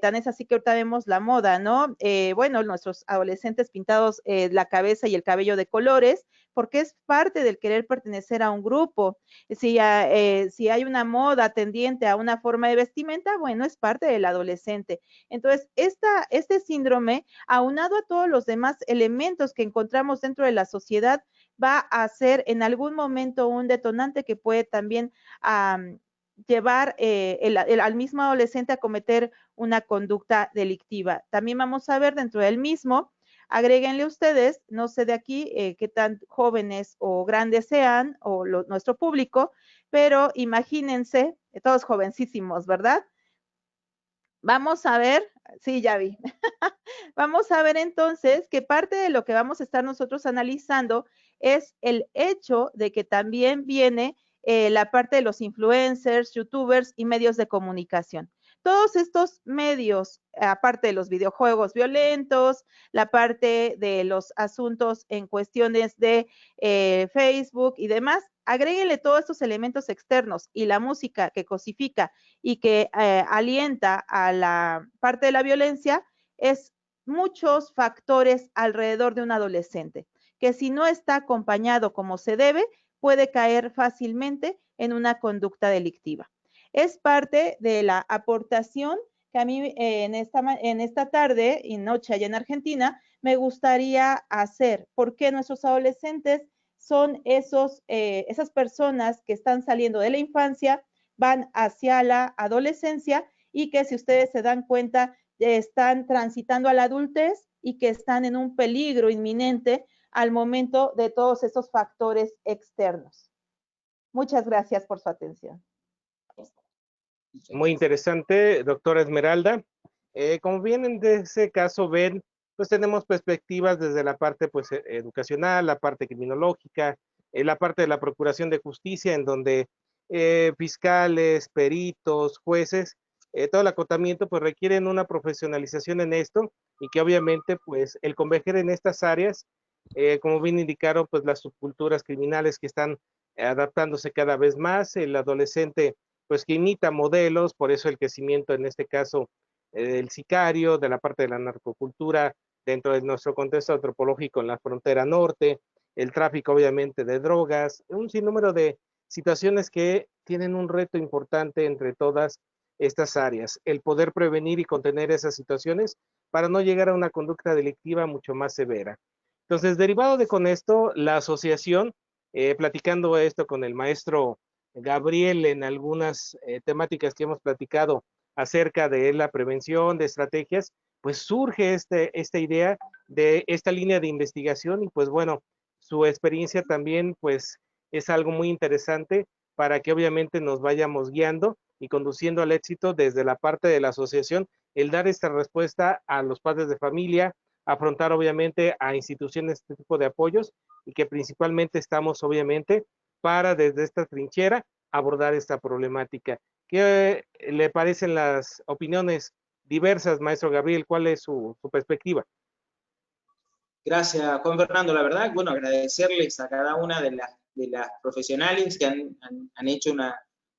Tan es así que ahorita vemos la moda, ¿no? Bueno, nuestros adolescentes pintados la cabeza y el cabello de colores, porque es parte del querer pertenecer a un grupo. Si hay una moda tendiente a una forma de vestimenta, bueno, es parte del adolescente. Entonces, este síndrome, aunado a todos los demás elementos que encontramos dentro de la sociedad, va a ser en algún momento un detonante que puede también llevar al mismo adolescente a cometer una conducta delictiva. También vamos a ver dentro del mismo, agréguenle ustedes, no sé de aquí qué tan jóvenes o grandes sean, o nuestro público, pero imagínense, todos jovencísimos, ¿verdad? Vamos a ver, sí, ya vi. Vamos a ver entonces que parte de lo que vamos a estar nosotros analizando es el hecho de que también viene la parte de los influencers, youtubers y medios de comunicación. Todos estos medios, aparte de los videojuegos violentos, la parte de los asuntos en cuestiones de Facebook y demás, agréguenle todos estos elementos externos y la música que cosifica y que alienta a la parte de la violencia, es muchos factores alrededor de un adolescente, que si no está acompañado como se debe, puede caer fácilmente en una conducta delictiva. Es parte de la aportación que a mí en esta tarde y noche allá en Argentina me gustaría hacer, porque nuestros adolescentes son esas personas que están saliendo de la infancia, van hacia la adolescencia y que si ustedes se dan cuenta están transitando a la adultez y que están en un peligro inminente al momento de todos esos factores externos. Muchas gracias por su atención. Muy interesante, doctora Esmeralda. Como bien en ese caso ven, pues tenemos perspectivas desde la parte pues educacional, la parte criminológica, la parte de la procuración de justicia, en donde fiscales, peritos, jueces, todo el acotamiento pues requieren una profesionalización en esto y que obviamente pues el converger en estas áreas, como bien indicaron, pues las subculturas criminales que están adaptándose cada vez más, el adolescente pues que imita modelos, por eso el crecimiento en este caso del sicario, de la parte de la narcocultura dentro de nuestro contexto antropológico en la frontera norte, el tráfico obviamente de drogas, un sinnúmero de situaciones que tienen un reto importante entre todas estas áreas, el poder prevenir y contener esas situaciones para no llegar a una conducta delictiva mucho más severa. Entonces, derivado de con esto, la asociación, platicando esto con el maestro Gabriel en algunas temáticas que hemos platicado acerca de la prevención, de estrategias, pues surge esta idea de esta línea de investigación y pues bueno, su experiencia también pues es algo muy interesante para que obviamente nos vayamos guiando y conduciendo al éxito desde la parte de la asociación, el dar esta respuesta a los padres de familia, afrontar obviamente a instituciones este tipo de apoyos y que principalmente estamos obviamente para desde esta trinchera abordar esta problemática. ¿Qué le parecen las opiniones diversas, maestro Gabriel? ¿Cuál es su perspectiva? Gracias, Juan Fernando. La verdad, bueno, agradecerles a cada una de las profesionales que han hecho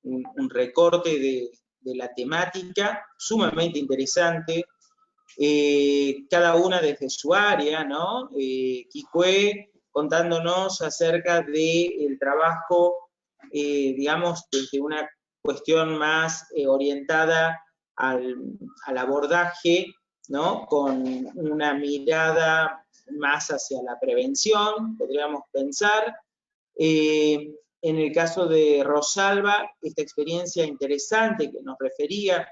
un recorte de la temática sumamente interesante, cada una desde su área, ¿no? Quicue contándonos acerca del trabajo, digamos, desde una cuestión más orientada al abordaje, ¿no? Con una mirada más hacia la prevención, podríamos pensar. En el caso de Rosalba, esta experiencia interesante que nos refería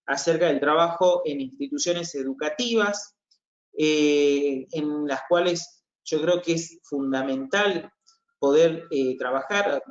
acerca del trabajo en instituciones educativas, en las cuales yo creo que es fundamental poder trabajar.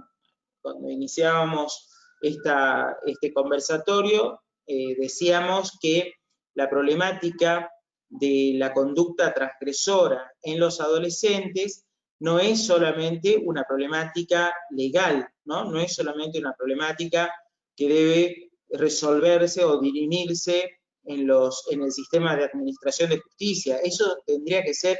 Cuando iniciábamos este conversatorio, decíamos que la problemática de la conducta transgresora en los adolescentes no es solamente una problemática legal, ¿no? No es solamente una problemática que debe resolverse o dirimirse en el sistema de administración de justicia. Eso tendría que ser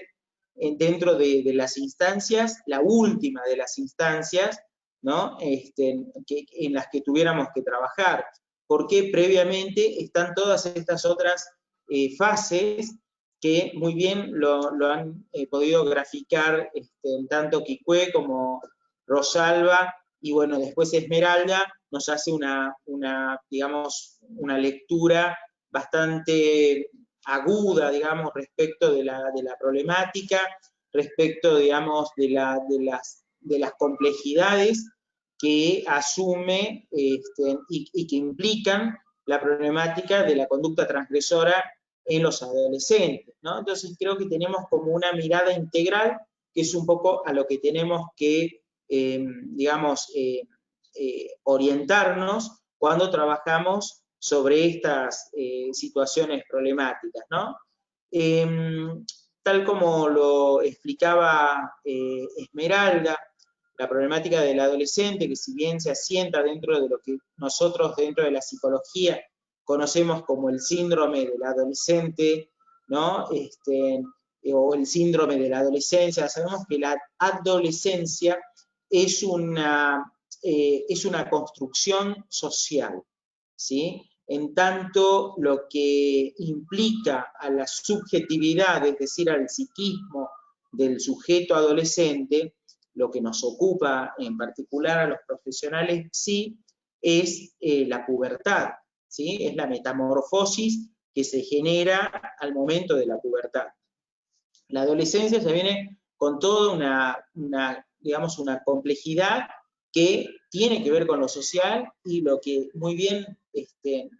dentro de las instancias, la última de las instancias, ¿no? En las que tuviéramos que trabajar, porque previamente están todas estas otras fases que muy bien lo han podido graficar tanto Quicue como Rosalba, y bueno, después Esmeralda nos hace digamos, una lectura bastante aguda, digamos, respecto de la problemática, respecto, digamos, de las complejidades que asume y que implican la problemática de la conducta transgresora en los adolescentes, ¿no? Entonces creo que tenemos como una mirada integral, que es un poco a lo que tenemos que, digamos, orientarnos cuando trabajamos sobre estas situaciones problemáticas, ¿no? Tal como lo explicaba Esmeralda, la problemática del adolescente, que si bien se asienta dentro de lo que nosotros, dentro de la psicología, conocemos como el síndrome del adolescente, ¿no? O el síndrome de la adolescencia. Sabemos que la adolescencia es una construcción social, ¿sí? En tanto lo que implica a la subjetividad, es decir, al psiquismo del sujeto adolescente, lo que nos ocupa en particular a los profesionales, sí, es la pubertad, ¿sí? Es la metamorfosis que se genera al momento de la pubertad. La adolescencia se viene con toda digamos, una complejidad que tiene que ver con lo social y lo que muy bien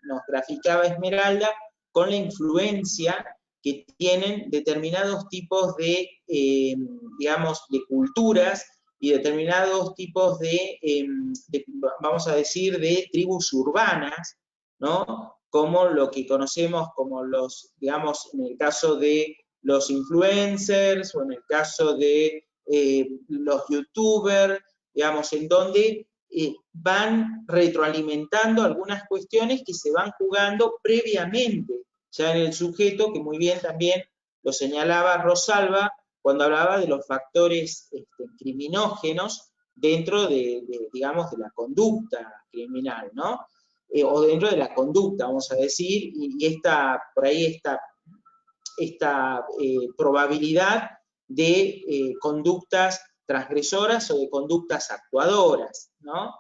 nos graficaba Esmeralda, con la influencia que tienen determinados tipos de, digamos, de culturas y determinados tipos vamos a decir, de tribus urbanas, ¿no? Como lo que conocemos como los, digamos, en el caso de los influencers o en el caso de los youtubers, digamos, en donde van retroalimentando algunas cuestiones que se van jugando previamente ya en el sujeto, que muy bien también lo señalaba Rosalba cuando hablaba de los factores criminógenos dentro digamos, de la conducta criminal, ¿no? O dentro de la conducta, vamos a decir, y por ahí esta probabilidad de conductas transgresoras o de conductas actuadoras, ¿no?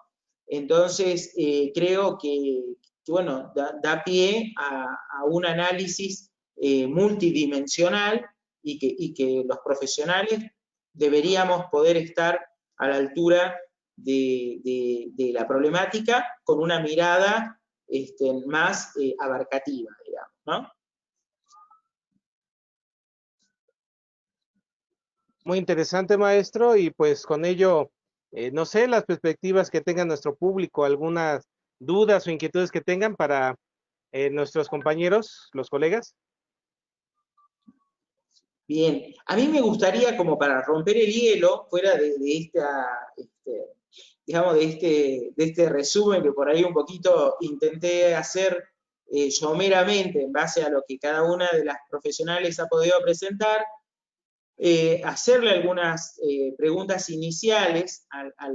Entonces, creo que bueno, da pie a un análisis multidimensional y que los profesionales deberíamos poder estar a la altura de la problemática con una mirada más abarcativa, digamos, ¿no? Muy interesante, maestro, y pues con ello, no sé, las perspectivas que tenga nuestro público, algunas dudas o inquietudes que tengan para nuestros compañeros, los colegas. Bien, a mí me gustaría, como para romper el hielo, fuera de digamos, de este resumen que por ahí un poquito intenté hacer someramente en base a lo que cada una de las profesionales ha podido presentar, hacerle algunas preguntas iniciales a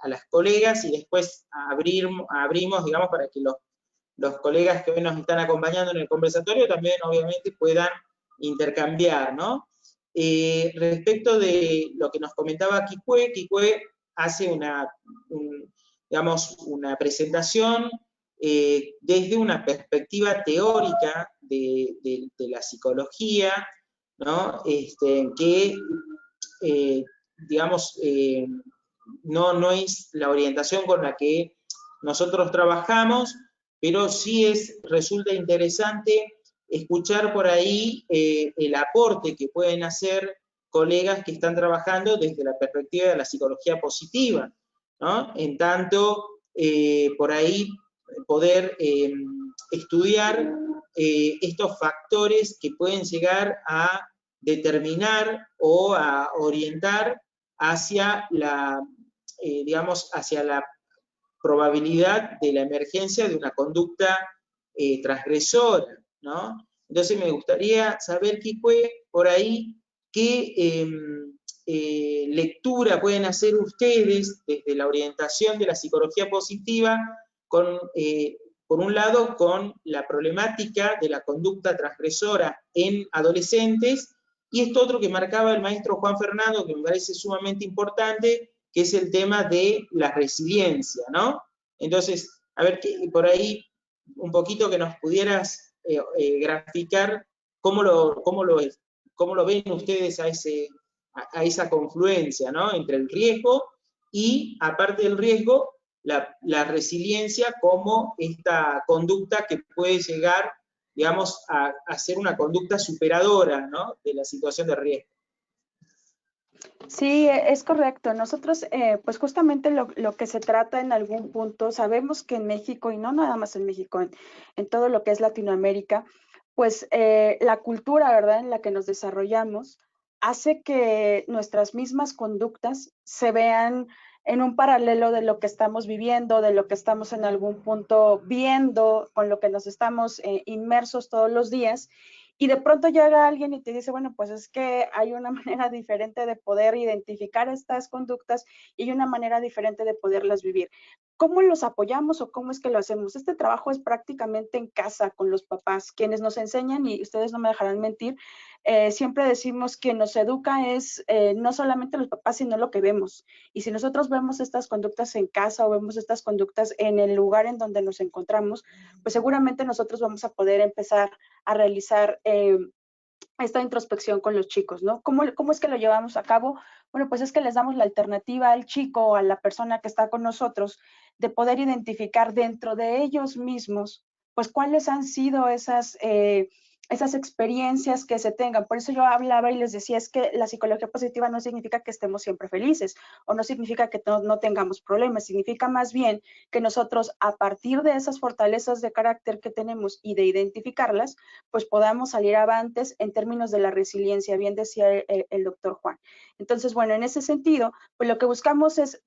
las colegas y después abrimos, digamos, para que los colegas que hoy nos están acompañando en el conversatorio también obviamente puedan intercambiar, ¿no? Respecto de lo que nos comentaba Kikue hace digamos, una presentación desde una perspectiva teórica de la psicología, ¿no? Que, digamos, no es la orientación con la que nosotros trabajamos, pero sí resulta interesante escuchar por ahí el aporte que pueden hacer colegas que están trabajando desde la perspectiva de la psicología positiva, ¿no? En tanto, por ahí poder estudiar estos factores que pueden llegar a determinar o a orientar hacia digamos, hacia la probabilidad de la emergencia de una conducta transgresora, ¿no? Entonces me gustaría saber, Kikue, por ahí, qué lectura pueden hacer ustedes desde la orientación de la psicología positiva por un lado, con la problemática de la conducta transgresora en adolescentes, y esto otro que marcaba el maestro Juan Fernando, que me parece sumamente importante, que es el tema de la resiliencia, ¿no? Entonces, a ver, por ahí un poquito que nos pudieras graficar cómo lo ven ustedes a esa confluencia, ¿no? Entre el riesgo y, aparte del riesgo, la resiliencia como esta conducta que puede llegar, digamos, a ser una conducta superadora, ¿no? De la situación de riesgo. Sí, es correcto. Nosotros, pues justamente lo que se trata en algún punto, sabemos que en México, y no nada más en México, en todo lo que es Latinoamérica, pues la cultura, ¿verdad?, en la que nos desarrollamos, hace que nuestras mismas conductas se vean en un paralelo de lo que estamos viviendo, de lo que estamos en algún punto viendo, con lo que nos estamos inmersos todos los días, y de pronto llega alguien y te dice, bueno, pues es que hay una manera diferente de poder identificar estas conductas y hay una manera diferente de poderlas vivir. ¿Cómo los apoyamos o cómo es que lo hacemos? Este trabajo es prácticamente en casa con los papás, quienes nos enseñan, y ustedes no me dejarán mentir, siempre decimos que nos educa es no solamente los papás, sino lo que vemos. Y si nosotros vemos estas conductas en casa o vemos estas conductas en el lugar en donde nos encontramos, pues seguramente nosotros vamos a poder empezar a realizar esta introspección con los chicos, ¿no? ¿Cómo es que lo llevamos a cabo? Bueno, pues es que les damos la alternativa al chico o a la persona que está con nosotros de poder identificar dentro de ellos mismos, pues cuáles han sido esas experiencias que se tengan. Por eso yo hablaba y les decía, es que la psicología positiva no significa que estemos siempre felices o no significa que no tengamos problemas, significa más bien que nosotros, a partir de esas fortalezas de carácter que tenemos y de identificarlas, pues podamos salir avantes en términos de la resiliencia, bien decía el doctor Juan. Entonces, bueno, en ese sentido, pues lo que buscamos es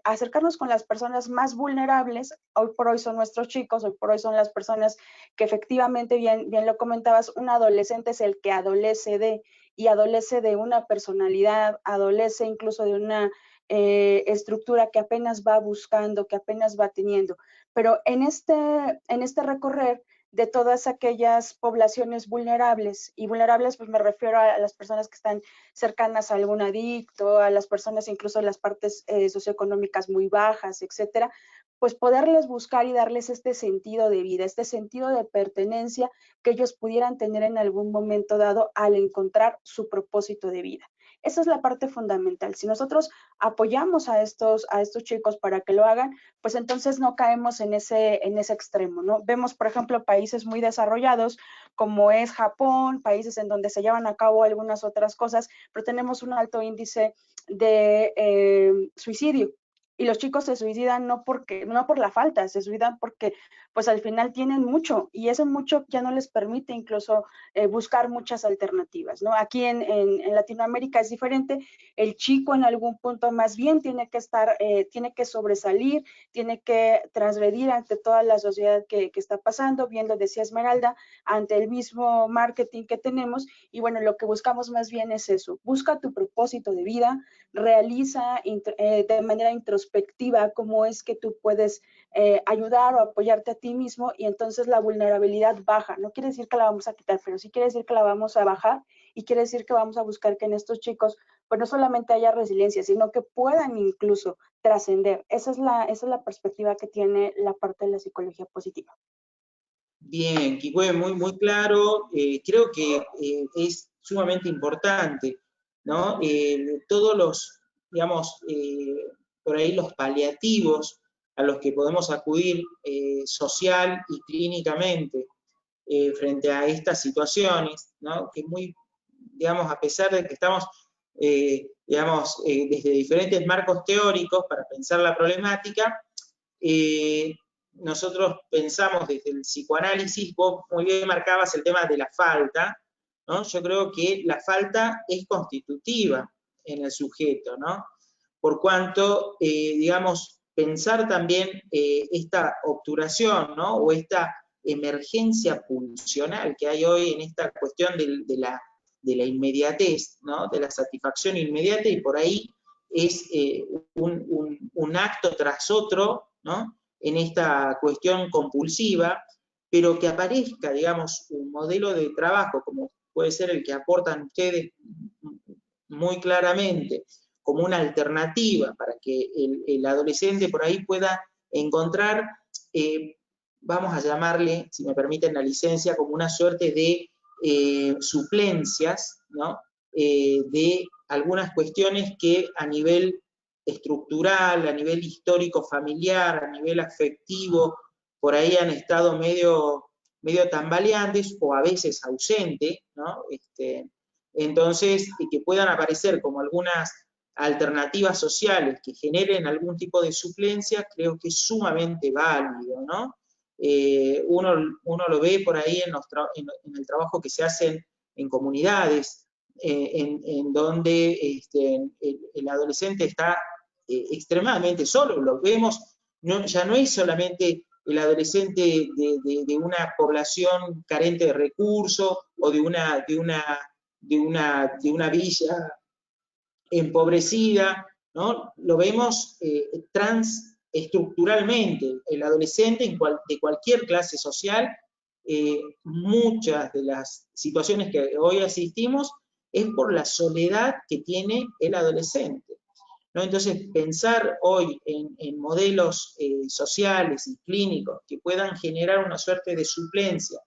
acercarnos con las personas más vulnerables. Hoy por hoy son nuestros chicos, hoy por hoy son las personas que efectivamente, bien lo comentabas, un adolescente es el que adolece de una personalidad, adolece incluso de una estructura que apenas va buscando, que apenas va teniendo. Pero en este recorrer de todas aquellas poblaciones vulnerables, y vulnerables pues me refiero a las personas que están cercanas a algún adicto, a las personas incluso en las partes socioeconómicas muy bajas, etcétera, pues poderles buscar y darles este sentido de vida, este sentido de pertenencia que ellos pudieran tener en algún momento dado al encontrar su propósito de vida. Esa es la parte fundamental. Si nosotros apoyamos a estos chicos para que lo hagan, pues entonces no caemos en ese extremo, ¿no? Vemos, por ejemplo, países muy desarrollados como es Japón, países en donde se llevan a cabo algunas otras cosas, pero tenemos un alto índice de suicidio. Y los chicos se suicidan no por la falta, se suicidan porque pues al final tienen mucho y ese mucho ya no les permite incluso buscar muchas alternativas, ¿no? Aquí en Latinoamérica es diferente, el chico en algún punto más bien tiene que sobresalir, tiene que transgredir ante toda la sociedad que está pasando, bien lo decía Esmeralda, ante el mismo marketing que tenemos, y bueno, lo que buscamos más bien es eso, busca tu propósito de vida, realiza de manera introspectiva cómo es que tú puedes ayudar o apoyarte a ti mismo, y entonces la vulnerabilidad baja. No quiere decir que la vamos a quitar, pero sí quiere decir que la vamos a bajar, y quiere decir que vamos a buscar que en estos chicos pues no solamente haya resiliencia, sino que puedan incluso trascender. Esa es la perspectiva que tiene la parte de la psicología positiva. Bien, Kikue, muy claro. Creo que es sumamente importante, ¿no? Todos los, digamos, por ahí los paliativos a los que podemos acudir social y clínicamente frente a estas situaciones, ¿no? Que muy, digamos, a pesar de que estamos, digamos, desde diferentes marcos teóricos para pensar la problemática, nosotros pensamos desde el psicoanálisis, vos muy bien marcabas el tema de la falta, ¿no? Yo creo que la falta es constitutiva en el sujeto, ¿no? Por cuanto, digamos, pensar también esta obturación, ¿no? O esta emergencia pulsional que hay hoy en esta cuestión de la inmediatez, ¿no? De la satisfacción inmediata, y por ahí es un acto tras otro, ¿no? En esta cuestión compulsiva, pero que aparezca, digamos, un modelo de trabajo como puede ser el que aportan ustedes muy claramente, como una alternativa para que el adolescente por ahí pueda encontrar, vamos a llamarle, si me permiten la licencia, como una suerte de suplencias, ¿no? De algunas cuestiones que a nivel estructural, a nivel histórico familiar, a nivel afectivo, por ahí han estado medio tambaleantes o a veces ausentes, ¿no? Entonces, que puedan aparecer como algunas alternativas sociales que generen algún tipo de suplencia, creo que es sumamente válido, ¿no? Uno lo ve por ahí en el trabajo que se hace en comunidades, en donde el adolescente está extremadamente solo. Lo vemos, ya no es solamente el adolescente de una población carente de recursos o de una villa empobrecida, ¿no? Lo vemos transestructuralmente. El adolescente de cualquier clase social, muchas de las situaciones que hoy asistimos es por la soledad que tiene el adolescente, ¿no? Entonces, pensar hoy en modelos sociales y clínicos que puedan generar una suerte de suplencia,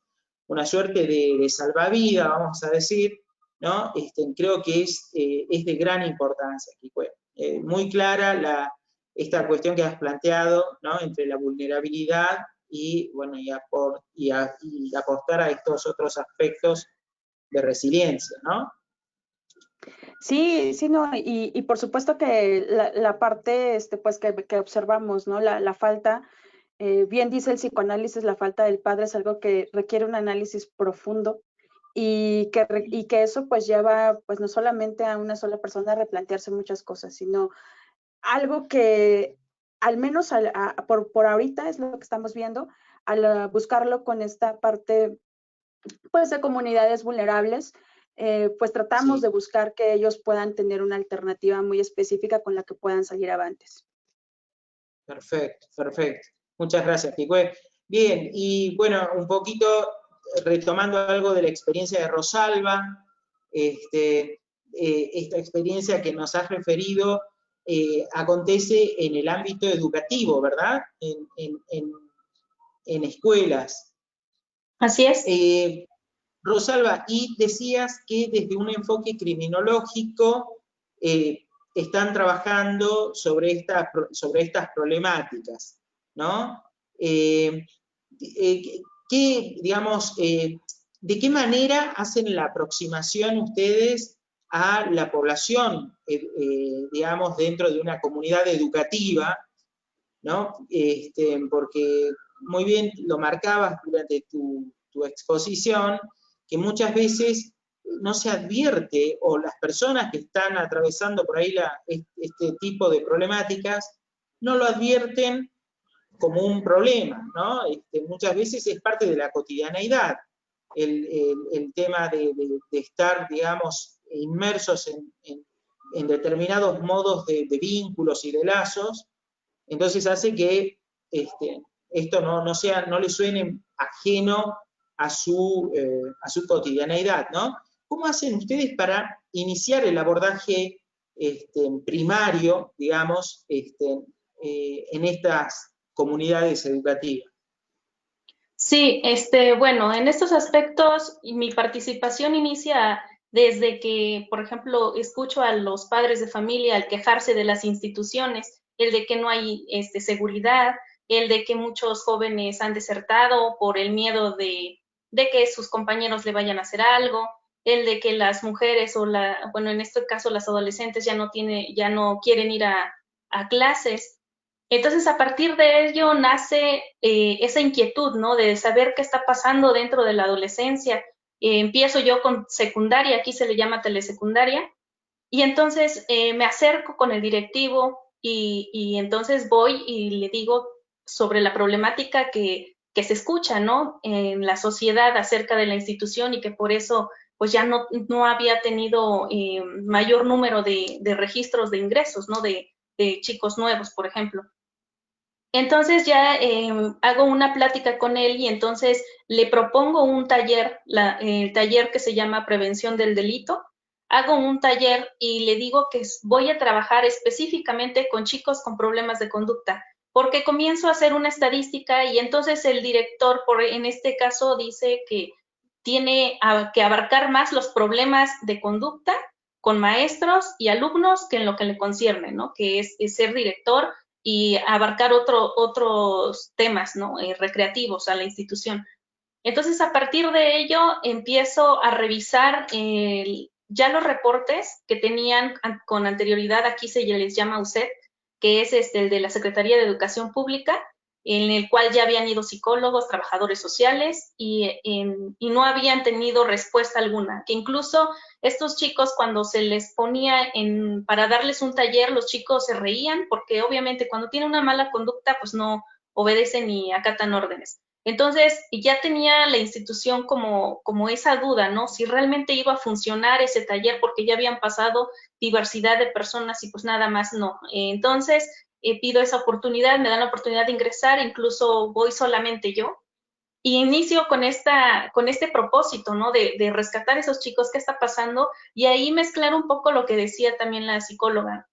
una suerte de salvavidas, vamos a decir, ¿no? Creo que es de gran importancia, Kikue. Muy clara esta cuestión que has planteado, ¿no? Entre la vulnerabilidad y, bueno, y aportar a estos otros aspectos de resiliencia, ¿no? Sí, sí, no, y por supuesto que la parte pues que observamos, ¿no? La falta, bien dice el psicoanálisis, la falta del padre es algo que requiere un análisis profundo y que eso pues lleva pues no solamente a una sola persona a replantearse muchas cosas, sino algo que al menos por ahorita es lo que estamos viendo, al buscarlo con esta parte pues de comunidades vulnerables, pues tratamos de buscar que ellos puedan tener una alternativa muy específica con la que puedan salir avantes. Perfecto, perfecto. Muchas gracias, Kikue. Bien, y bueno, un poquito retomando algo de la experiencia de Rosalba, esta experiencia que nos has referido acontece en el ámbito educativo, ¿verdad? En escuelas. Así es. Rosalba, y decías que desde un enfoque criminológico están trabajando sobre estas problemáticas, ¿no? Digamos, ¿de qué manera hacen la aproximación ustedes a la población, digamos, dentro de una comunidad educativa, ¿no? Porque muy bien lo marcabas durante tu exposición, que muchas veces no se advierte, o las personas que están atravesando por ahí este tipo de problemáticas, no lo advierten como un problema, ¿no? Muchas veces es parte de la cotidianeidad, el tema de estar, digamos, inmersos en determinados modos de vínculos y de lazos. Entonces hace que esto no le suene ajeno a su cotidianeidad, ¿no? ¿Cómo hacen ustedes para iniciar el abordaje primario, digamos, en estas comunidades educativas? Sí, bueno, en estos aspectos mi participación inicia desde que, por ejemplo, escucho a los padres de familia al quejarse de las instituciones, el de que no hay seguridad, el de que muchos jóvenes han desertado por el miedo de que sus compañeros le vayan a hacer algo, el de que las mujeres bueno, en este caso las adolescentes ya no quieren ir a clases. Entonces, a partir de ello nace esa inquietud, ¿no? De saber qué está pasando dentro de la adolescencia. Empiezo yo con secundaria, aquí se le llama telesecundaria, y entonces me acerco con el directivo y entonces voy y le digo sobre la problemática que se escucha, ¿no? En la sociedad acerca de la institución y que por eso pues ya no había tenido mayor número de registros de ingresos, ¿no? De chicos nuevos, por ejemplo. Entonces ya hago una plática con él y entonces le propongo un taller, el taller que se llama Prevención del Delito. Hago un taller y le digo que voy a trabajar específicamente con chicos con problemas de conducta, porque comienzo a hacer una estadística y entonces el director, en este caso, dice que tiene que abarcar más los problemas de conducta con maestros y alumnos que en lo que le concierne, ¿no? Que es ser director y abarcar otros temas, ¿no? Recreativos a la institución. Entonces, a partir de ello, empiezo a revisar ya los reportes que tenían con anterioridad, aquí se les llama USED, que es el de la Secretaría de Educación Pública, en el cual ya habían ido psicólogos, trabajadores sociales y no habían tenido respuesta alguna, que incluso estos chicos cuando se les ponía para darles un taller, los chicos se reían porque obviamente cuando tienen una mala conducta pues no obedecen ni acatan órdenes. Entonces ya tenía la institución como esa duda, ¿no? Si realmente iba a funcionar ese taller porque ya habían pasado diversidad de personas y pues nada más no. Entonces pido esa oportunidad, me dan la oportunidad de ingresar, incluso voy solamente yo. Y inicio con este propósito, ¿no? De rescatar a esos chicos, qué está pasando, y ahí mezclar un poco lo que decía también la psicóloga.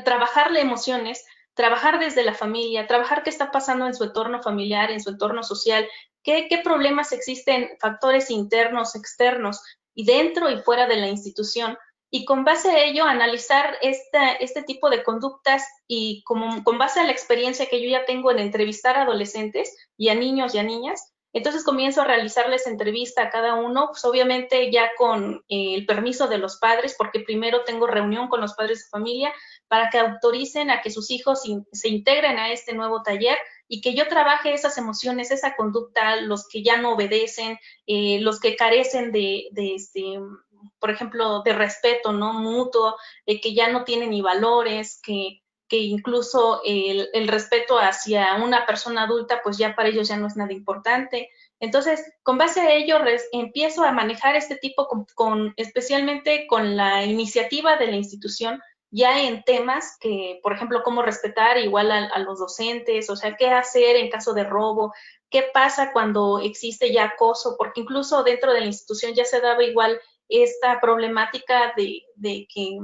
Trabajarle emociones, trabajar desde la familia, trabajar qué está pasando en su entorno familiar, en su entorno social, qué problemas existen, factores internos, externos, y dentro y fuera de la institución, y con base a ello analizar este tipo de conductas y con base a la experiencia que yo ya tengo en entrevistar a adolescentes y a niños y a niñas, entonces comienzo a realizarles entrevista a cada uno, pues obviamente ya con el permiso de los padres, porque primero tengo reunión con los padres de familia para que autoricen a que sus hijos se integren a este nuevo taller y que yo trabaje esas emociones, esa conducta, los que ya no obedecen, los que carecen por ejemplo, de respeto, ¿no? Mutuo, que ya no tienen ni valores, que incluso el respeto hacia una persona adulta, pues ya para ellos ya no es nada importante. Entonces, con base a ello, empiezo a manejar este tipo especialmente con la iniciativa de la institución, ya en temas que, por ejemplo, cómo respetar igual a los docentes, o sea, qué hacer en caso de robo, qué pasa cuando existe ya acoso, porque incluso dentro de la institución ya se daba igual esta problemática de que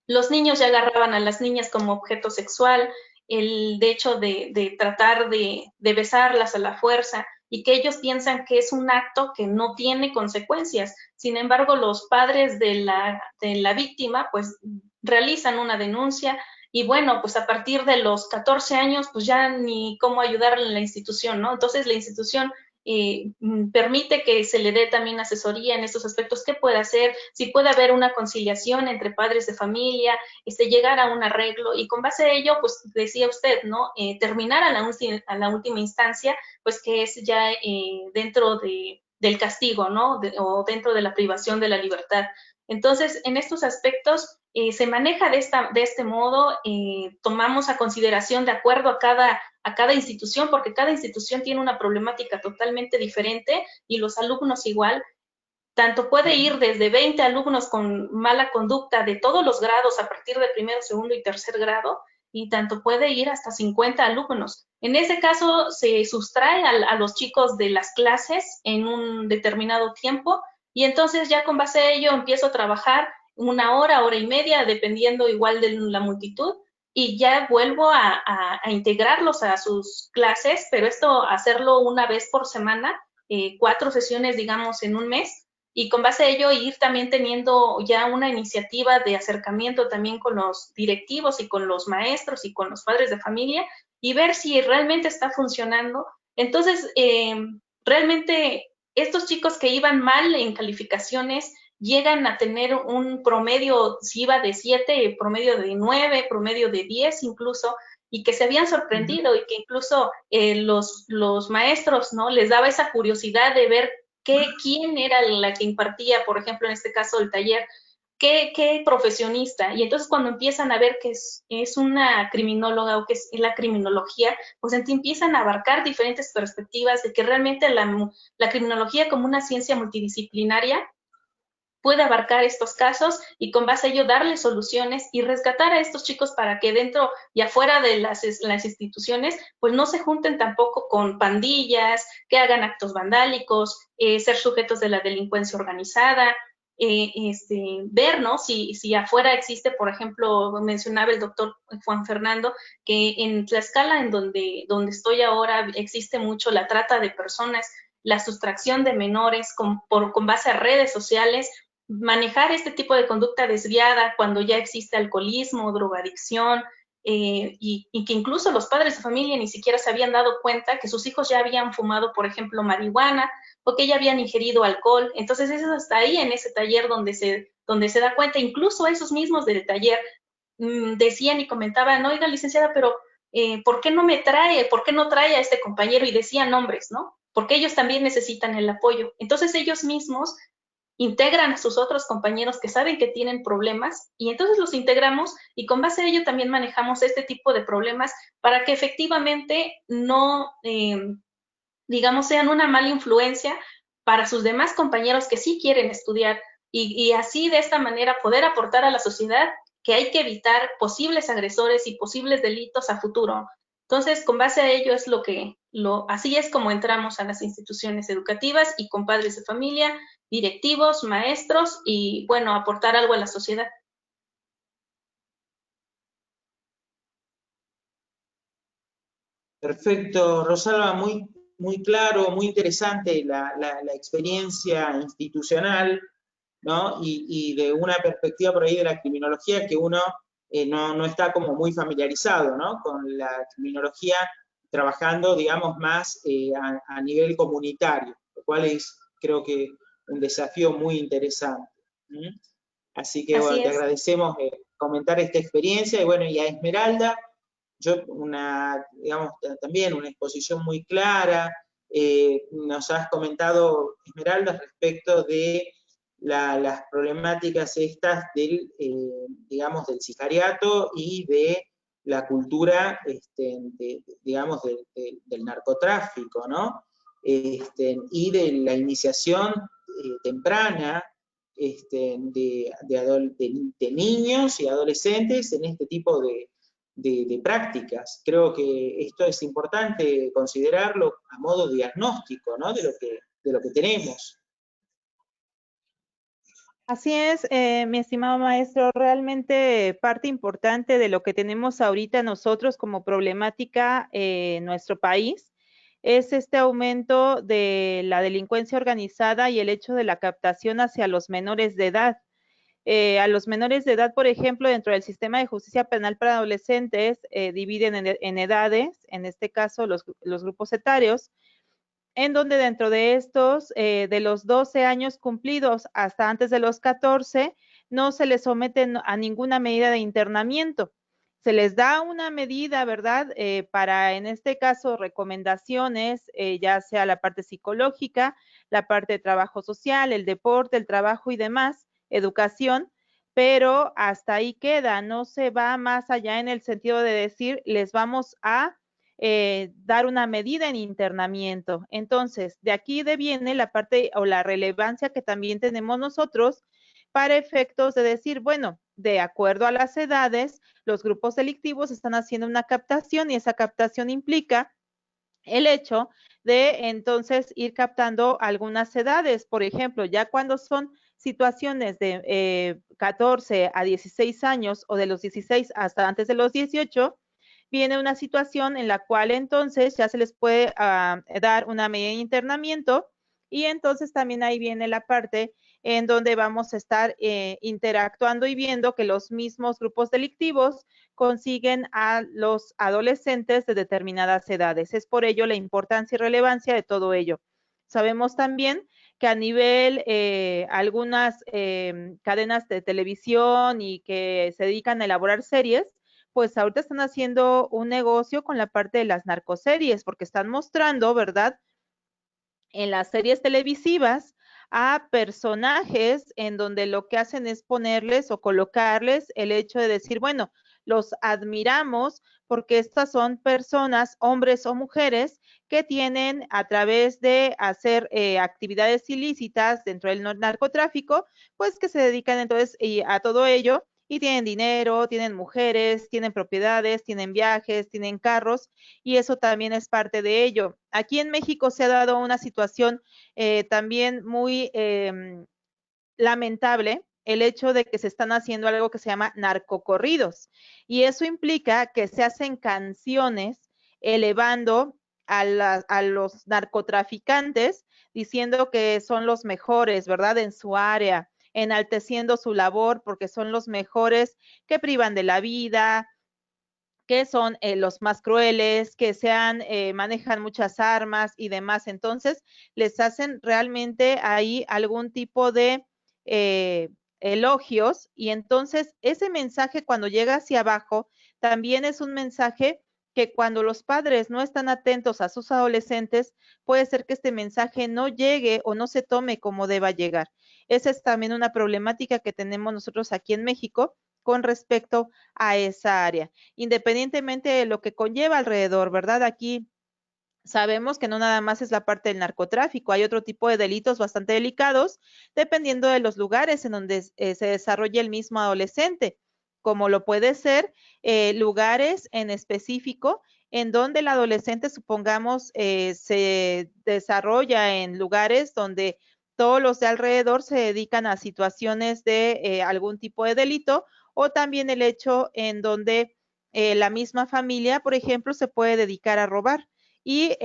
los niños ya agarraban a las niñas como objeto sexual, el hecho de tratar de besarlas a la fuerza y que ellos piensan que es un acto que no tiene consecuencias. Sin embargo, los padres de la víctima pues realizan una denuncia y bueno, pues a partir de los 14 años pues ya ni cómo ayudarle en la institución, ¿no? Entonces la institución permite que se le dé también asesoría en estos aspectos, qué puede hacer, si puede haber una conciliación entre padres de familia, llegar a un arreglo y con base a ello, pues decía usted, ¿no? Terminar a la última instancia, pues que es ya dentro del castigo, ¿no? O dentro de la privación de la libertad. Entonces, en estos aspectos se maneja de este modo, tomamos a consideración de acuerdo a cada institución, porque cada institución tiene una problemática totalmente diferente y los alumnos igual. Tanto puede ir desde 20 alumnos con mala conducta de todos los grados a partir de primero, segundo y tercer grado, y tanto puede ir hasta 50 alumnos. En ese caso, se sustrae a los chicos de las clases en un determinado tiempo, y entonces ya con base a ello empiezo a trabajar 1 hora, hora y media, dependiendo igual de la multitud, y ya vuelvo a integrarlos a sus clases, pero esto hacerlo una vez por semana, 4 sesiones, digamos, en un mes, y con base a ello ir también teniendo ya una iniciativa de acercamiento también con los directivos y con los maestros y con los padres de familia y ver si realmente está funcionando. Entonces, realmente estos chicos que iban mal en calificaciones llegan a tener un promedio, si iba de 7, promedio de 9, promedio de 10 incluso, y que se habían sorprendido y que incluso los maestros, ¿no? Les daba esa curiosidad de ver quién era la que impartía, por ejemplo, en este caso el taller, qué profesionista. Y entonces cuando empiezan a ver que es una criminóloga o que es la criminología, pues empiezan a abarcar diferentes perspectivas de que realmente la criminología como una ciencia multidisciplinaria puede abarcar estos casos y con base a ello darle soluciones y rescatar a estos chicos para que dentro y afuera de las instituciones pues no se junten tampoco con pandillas, que hagan actos vandálicos, ser sujetos de la delincuencia organizada, ver, ¿no? Si afuera existe, por ejemplo, mencionaba el doctor Juan Fernando, que en Tlaxcala, en donde estoy ahora, existe mucho la trata de personas, la sustracción de menores con base a redes sociales, manejar este tipo de conducta desviada cuando ya existe alcoholismo, drogadicción, y que incluso los padres de familia ni siquiera se habían dado cuenta que sus hijos ya habían fumado, por ejemplo, marihuana o que ya habían ingerido alcohol. Entonces, eso está ahí en ese taller donde se da cuenta. Incluso esos mismos del taller decían y comentaban, oiga, licenciada, pero ¿por qué no me trae? ¿Por qué no trae a este compañero? Y decían nombres, ¿no? Porque ellos también necesitan el apoyo. Entonces ellos mismos integran a sus otros compañeros que saben que tienen problemas y entonces los integramos y con base a ello también manejamos este tipo de problemas para que efectivamente no, digamos, sean una mala influencia para sus demás compañeros que sí quieren estudiar y así de esta manera poder aportar a la sociedad que hay que evitar posibles agresores y posibles delitos a futuro. Entonces, con base a ello es así es como entramos a las instituciones educativas y con padres de familia, directivos, maestros y, bueno, aportar algo a la sociedad. Perfecto, Rosalba, muy claro, muy interesante la experiencia institucional, ¿no? Y de una perspectiva por ahí de la criminología que uno no está como muy familiarizado, ¿no? Con la criminología trabajando, digamos, más a nivel comunitario, lo cual es, creo que, un desafío muy interesante. Así que, Así bueno, te es. agradecemos comentar esta experiencia, y bueno, y a Esmeralda, digamos, también una exposición muy clara. Nos has comentado, Esmeralda, respecto de las problemáticas estas del, digamos, del sicariato y de la cultura, digamos, del narcotráfico, ¿no? Y de la iniciación temprana de niños y adolescentes en este tipo de prácticas. Creo que esto es importante considerarlo a modo diagnóstico, ¿no? de lo que tenemos. Así es, mi estimado maestro, realmente parte importante de lo que tenemos ahorita nosotros como problemática en nuestro país es este aumento de la delincuencia organizada y el hecho de la captación hacia los menores de edad. A los menores de edad, por ejemplo, dentro del sistema de justicia penal para adolescentes, dividen en edades, en este caso los grupos etarios, en donde dentro de estos, de los 12 años cumplidos hasta antes de los 14, no se les someten a ninguna medida de internamiento. Se les da una medida, ¿verdad? Para, en este caso, recomendaciones, ya sea la parte psicológica, la parte de trabajo social, el deporte, el trabajo y demás, educación, pero hasta ahí queda, no se va más allá en el sentido de decir, les vamos a dar una medida en internamiento. Entonces, de aquí deviene la parte o la relevancia que también tenemos nosotros para efectos de decir, bueno, de acuerdo a las edades, los grupos delictivos están haciendo una captación y esa captación implica el hecho de entonces ir captando algunas edades. Por ejemplo, ya cuando son situaciones de 14 a 16 años o de los 16 hasta antes de los 18, viene una situación en la cual entonces ya se les puede dar una medida de internamiento y entonces también ahí viene la parte en donde vamos a estar interactuando y viendo que los mismos grupos delictivos consiguen a los adolescentes de determinadas edades. Es por ello la importancia y relevancia de todo ello. Sabemos también que a nivel algunas cadenas de televisión y que se dedican a elaborar series, pues ahorita están haciendo un negocio con la parte de las narcoseries, porque están mostrando, ¿verdad? En las series televisivas a personajes en donde lo que hacen es ponerles o colocarles el hecho de decir, bueno, los admiramos porque estas son personas, hombres o mujeres, que tienen a través de hacer actividades ilícitas dentro del narcotráfico, pues que se dedican entonces a todo ello y tienen dinero, tienen mujeres, tienen propiedades, tienen viajes, tienen carros y eso también es parte de ello. Aquí en México se ha dado una situación también muy lamentable, el hecho de que se están haciendo algo que se llama narcocorridos y eso implica que se hacen canciones elevando a los narcotraficantes diciendo que son los mejores, ¿verdad? En su área, enalteciendo su labor porque son los mejores que privan de la vida, que son los más crueles, que manejan muchas armas y demás. Entonces, les hacen realmente ahí algún tipo de elogios y entonces ese mensaje cuando llega hacia abajo también es un mensaje que cuando los padres no están atentos a sus adolescentes, puede ser que este mensaje no llegue o no se tome como deba llegar. Esa es también una problemática que tenemos nosotros aquí en México con respecto a esa área, independientemente de lo que conlleva alrededor, ¿verdad? Aquí sabemos que no nada más es la parte del narcotráfico, hay otro tipo de delitos bastante delicados, dependiendo de los lugares en donde se desarrolla el mismo adolescente, como lo puede ser lugares en específico en donde el adolescente, supongamos, se desarrolla en lugares donde todos los de alrededor se dedican a situaciones de algún tipo de delito, o también el hecho en donde la misma familia, por ejemplo, se puede dedicar a robar. Y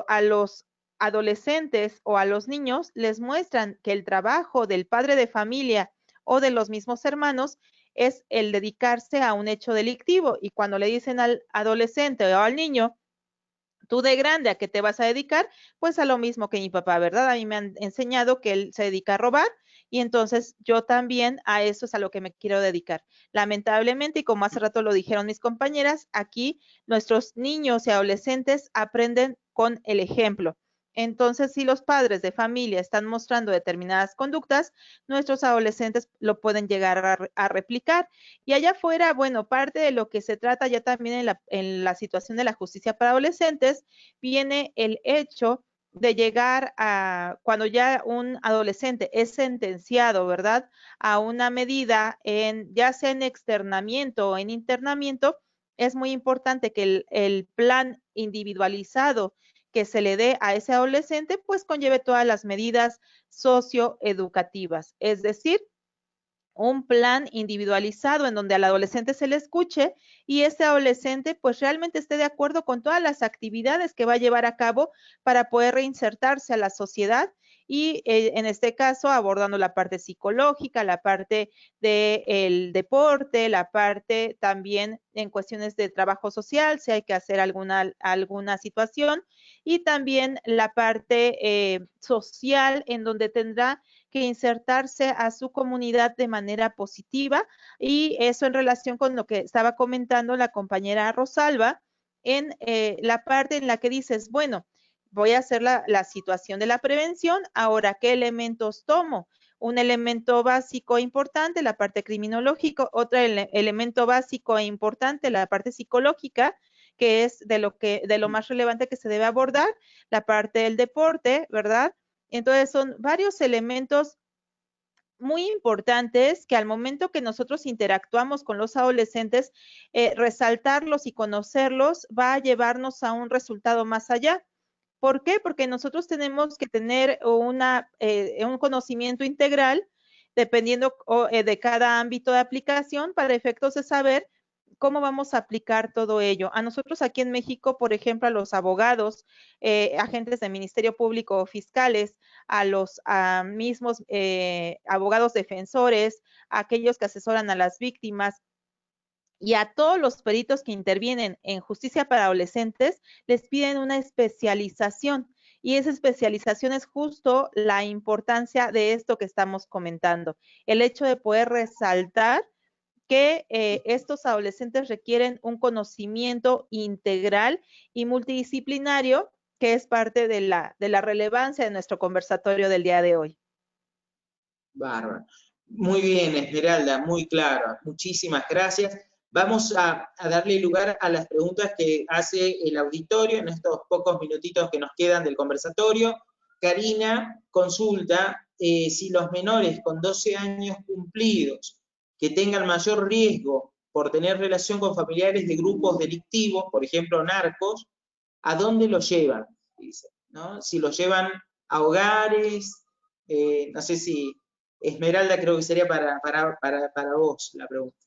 a los adolescentes o a los niños les muestran que el trabajo del padre de familia o de los mismos hermanos es el dedicarse a un hecho delictivo. Y cuando le dicen al adolescente o al niño, tú de grande, ¿a qué te vas a dedicar? Pues a lo mismo que mi papá, ¿verdad? A mí me han enseñado que él se dedica a robar y entonces yo también a eso es a lo que me quiero dedicar. Lamentablemente, y como hace rato lo dijeron mis compañeras, aquí nuestros niños y adolescentes aprenden con el ejemplo. Entonces, si los padres de familia están mostrando determinadas conductas, nuestros adolescentes lo pueden llegar a replicar. Y allá afuera, bueno, parte de lo que se trata ya también en la situación de la justicia para adolescentes, viene el hecho de llegar a, cuando ya un adolescente es sentenciado, ¿verdad?, a una medida, ya sea en externamiento o en internamiento, es muy importante que el plan individualizado que se le dé a ese adolescente, pues conlleve todas las medidas socioeducativas, es decir, un plan individualizado en donde al adolescente se le escuche y ese adolescente pues realmente esté de acuerdo con todas las actividades que va a llevar a cabo para poder reinsertarse a la sociedad y en este caso abordando la parte psicológica, la parte del deporte, la parte también en cuestiones de trabajo social, si hay que hacer alguna situación y también la parte social en donde tendrá que insertarse a su comunidad de manera positiva y eso en relación con lo que estaba comentando la compañera Rosalba en la parte en la que dices, bueno, voy a hacer la situación de la prevención, ahora, ¿qué elementos tomo? Un elemento básico e importante, la parte criminológica, otro elemento básico e importante, la parte psicológica, que es de lo más relevante que se debe abordar, la parte del deporte, ¿verdad? Entonces son varios elementos muy importantes que al momento que nosotros interactuamos con los adolescentes, resaltarlos y conocerlos va a llevarnos a un resultado más allá. ¿Por qué? Porque nosotros tenemos que tener un conocimiento integral dependiendo de cada ámbito de aplicación para efectos de saber cómo vamos a aplicar todo ello. A nosotros aquí en México, por ejemplo, a los abogados, agentes del Ministerio Público o fiscales, a los mismos abogados defensores, a aquellos que asesoran a las víctimas, y a todos los peritos que intervienen en justicia para adolescentes les piden una especialización y esa especialización es justo la importancia de esto que estamos comentando, el hecho de poder resaltar que estos adolescentes requieren un conocimiento integral y multidisciplinario que es parte de la relevancia de nuestro conversatorio del día de hoy. Bárbaro. Muy bien, Esmeralda, muy claro. Muchísimas gracias. Vamos a darle lugar a las preguntas que hace el auditorio en estos pocos minutitos que nos quedan del conversatorio. Karina consulta si los menores con 12 años cumplidos que tengan mayor riesgo por tener relación con familiares de grupos delictivos, por ejemplo narcos, ¿a dónde los llevan? Dice, ¿no? Si los llevan a hogares, no sé si Esmeralda creo que sería para vos la pregunta.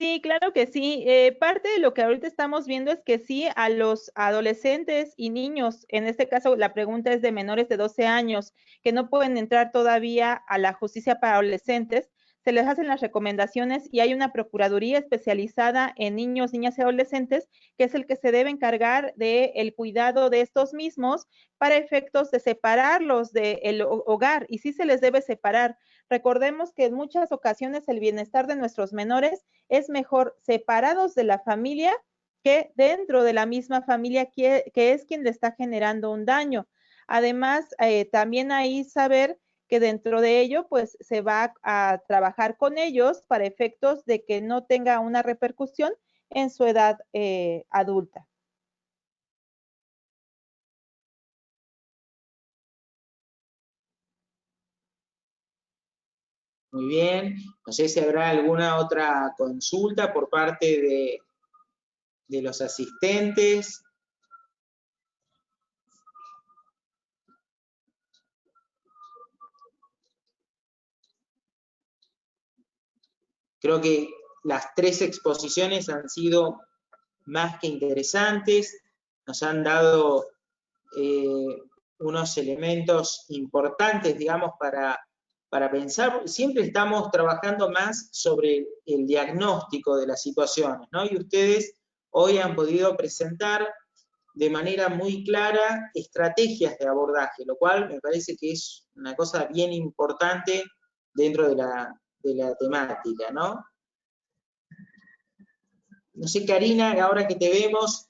Sí, claro que sí. Parte de lo que ahorita estamos viendo es que sí, a los adolescentes y niños, en este caso la pregunta es de menores de 12 años, que no pueden entrar todavía a la justicia para adolescentes, se les hacen las recomendaciones y hay una procuraduría especializada en niños, niñas y adolescentes, que es el que se debe encargar del cuidado de estos mismos para efectos de separarlos del hogar, y sí se les debe separar. Recordemos que en muchas ocasiones el bienestar de nuestros menores es mejor separados de la familia que dentro de la misma familia que es quien le está generando un daño. Además, también ahí saber que dentro de ello, pues se va a trabajar con ellos para efectos de que no tenga una repercusión en su edad adulta. Muy bien. No sé si habrá alguna otra consulta por parte de los asistentes. Creo que las 3 exposiciones han sido más que interesantes, nos han dado unos elementos importantes, digamos, para pensar. Siempre estamos trabajando más sobre el diagnóstico de las situaciones, ¿no? Y ustedes hoy han podido presentar de manera muy clara estrategias de abordaje, lo cual me parece que es una cosa bien importante dentro de la temática, ¿no? No sé, Karina, ahora que te vemos,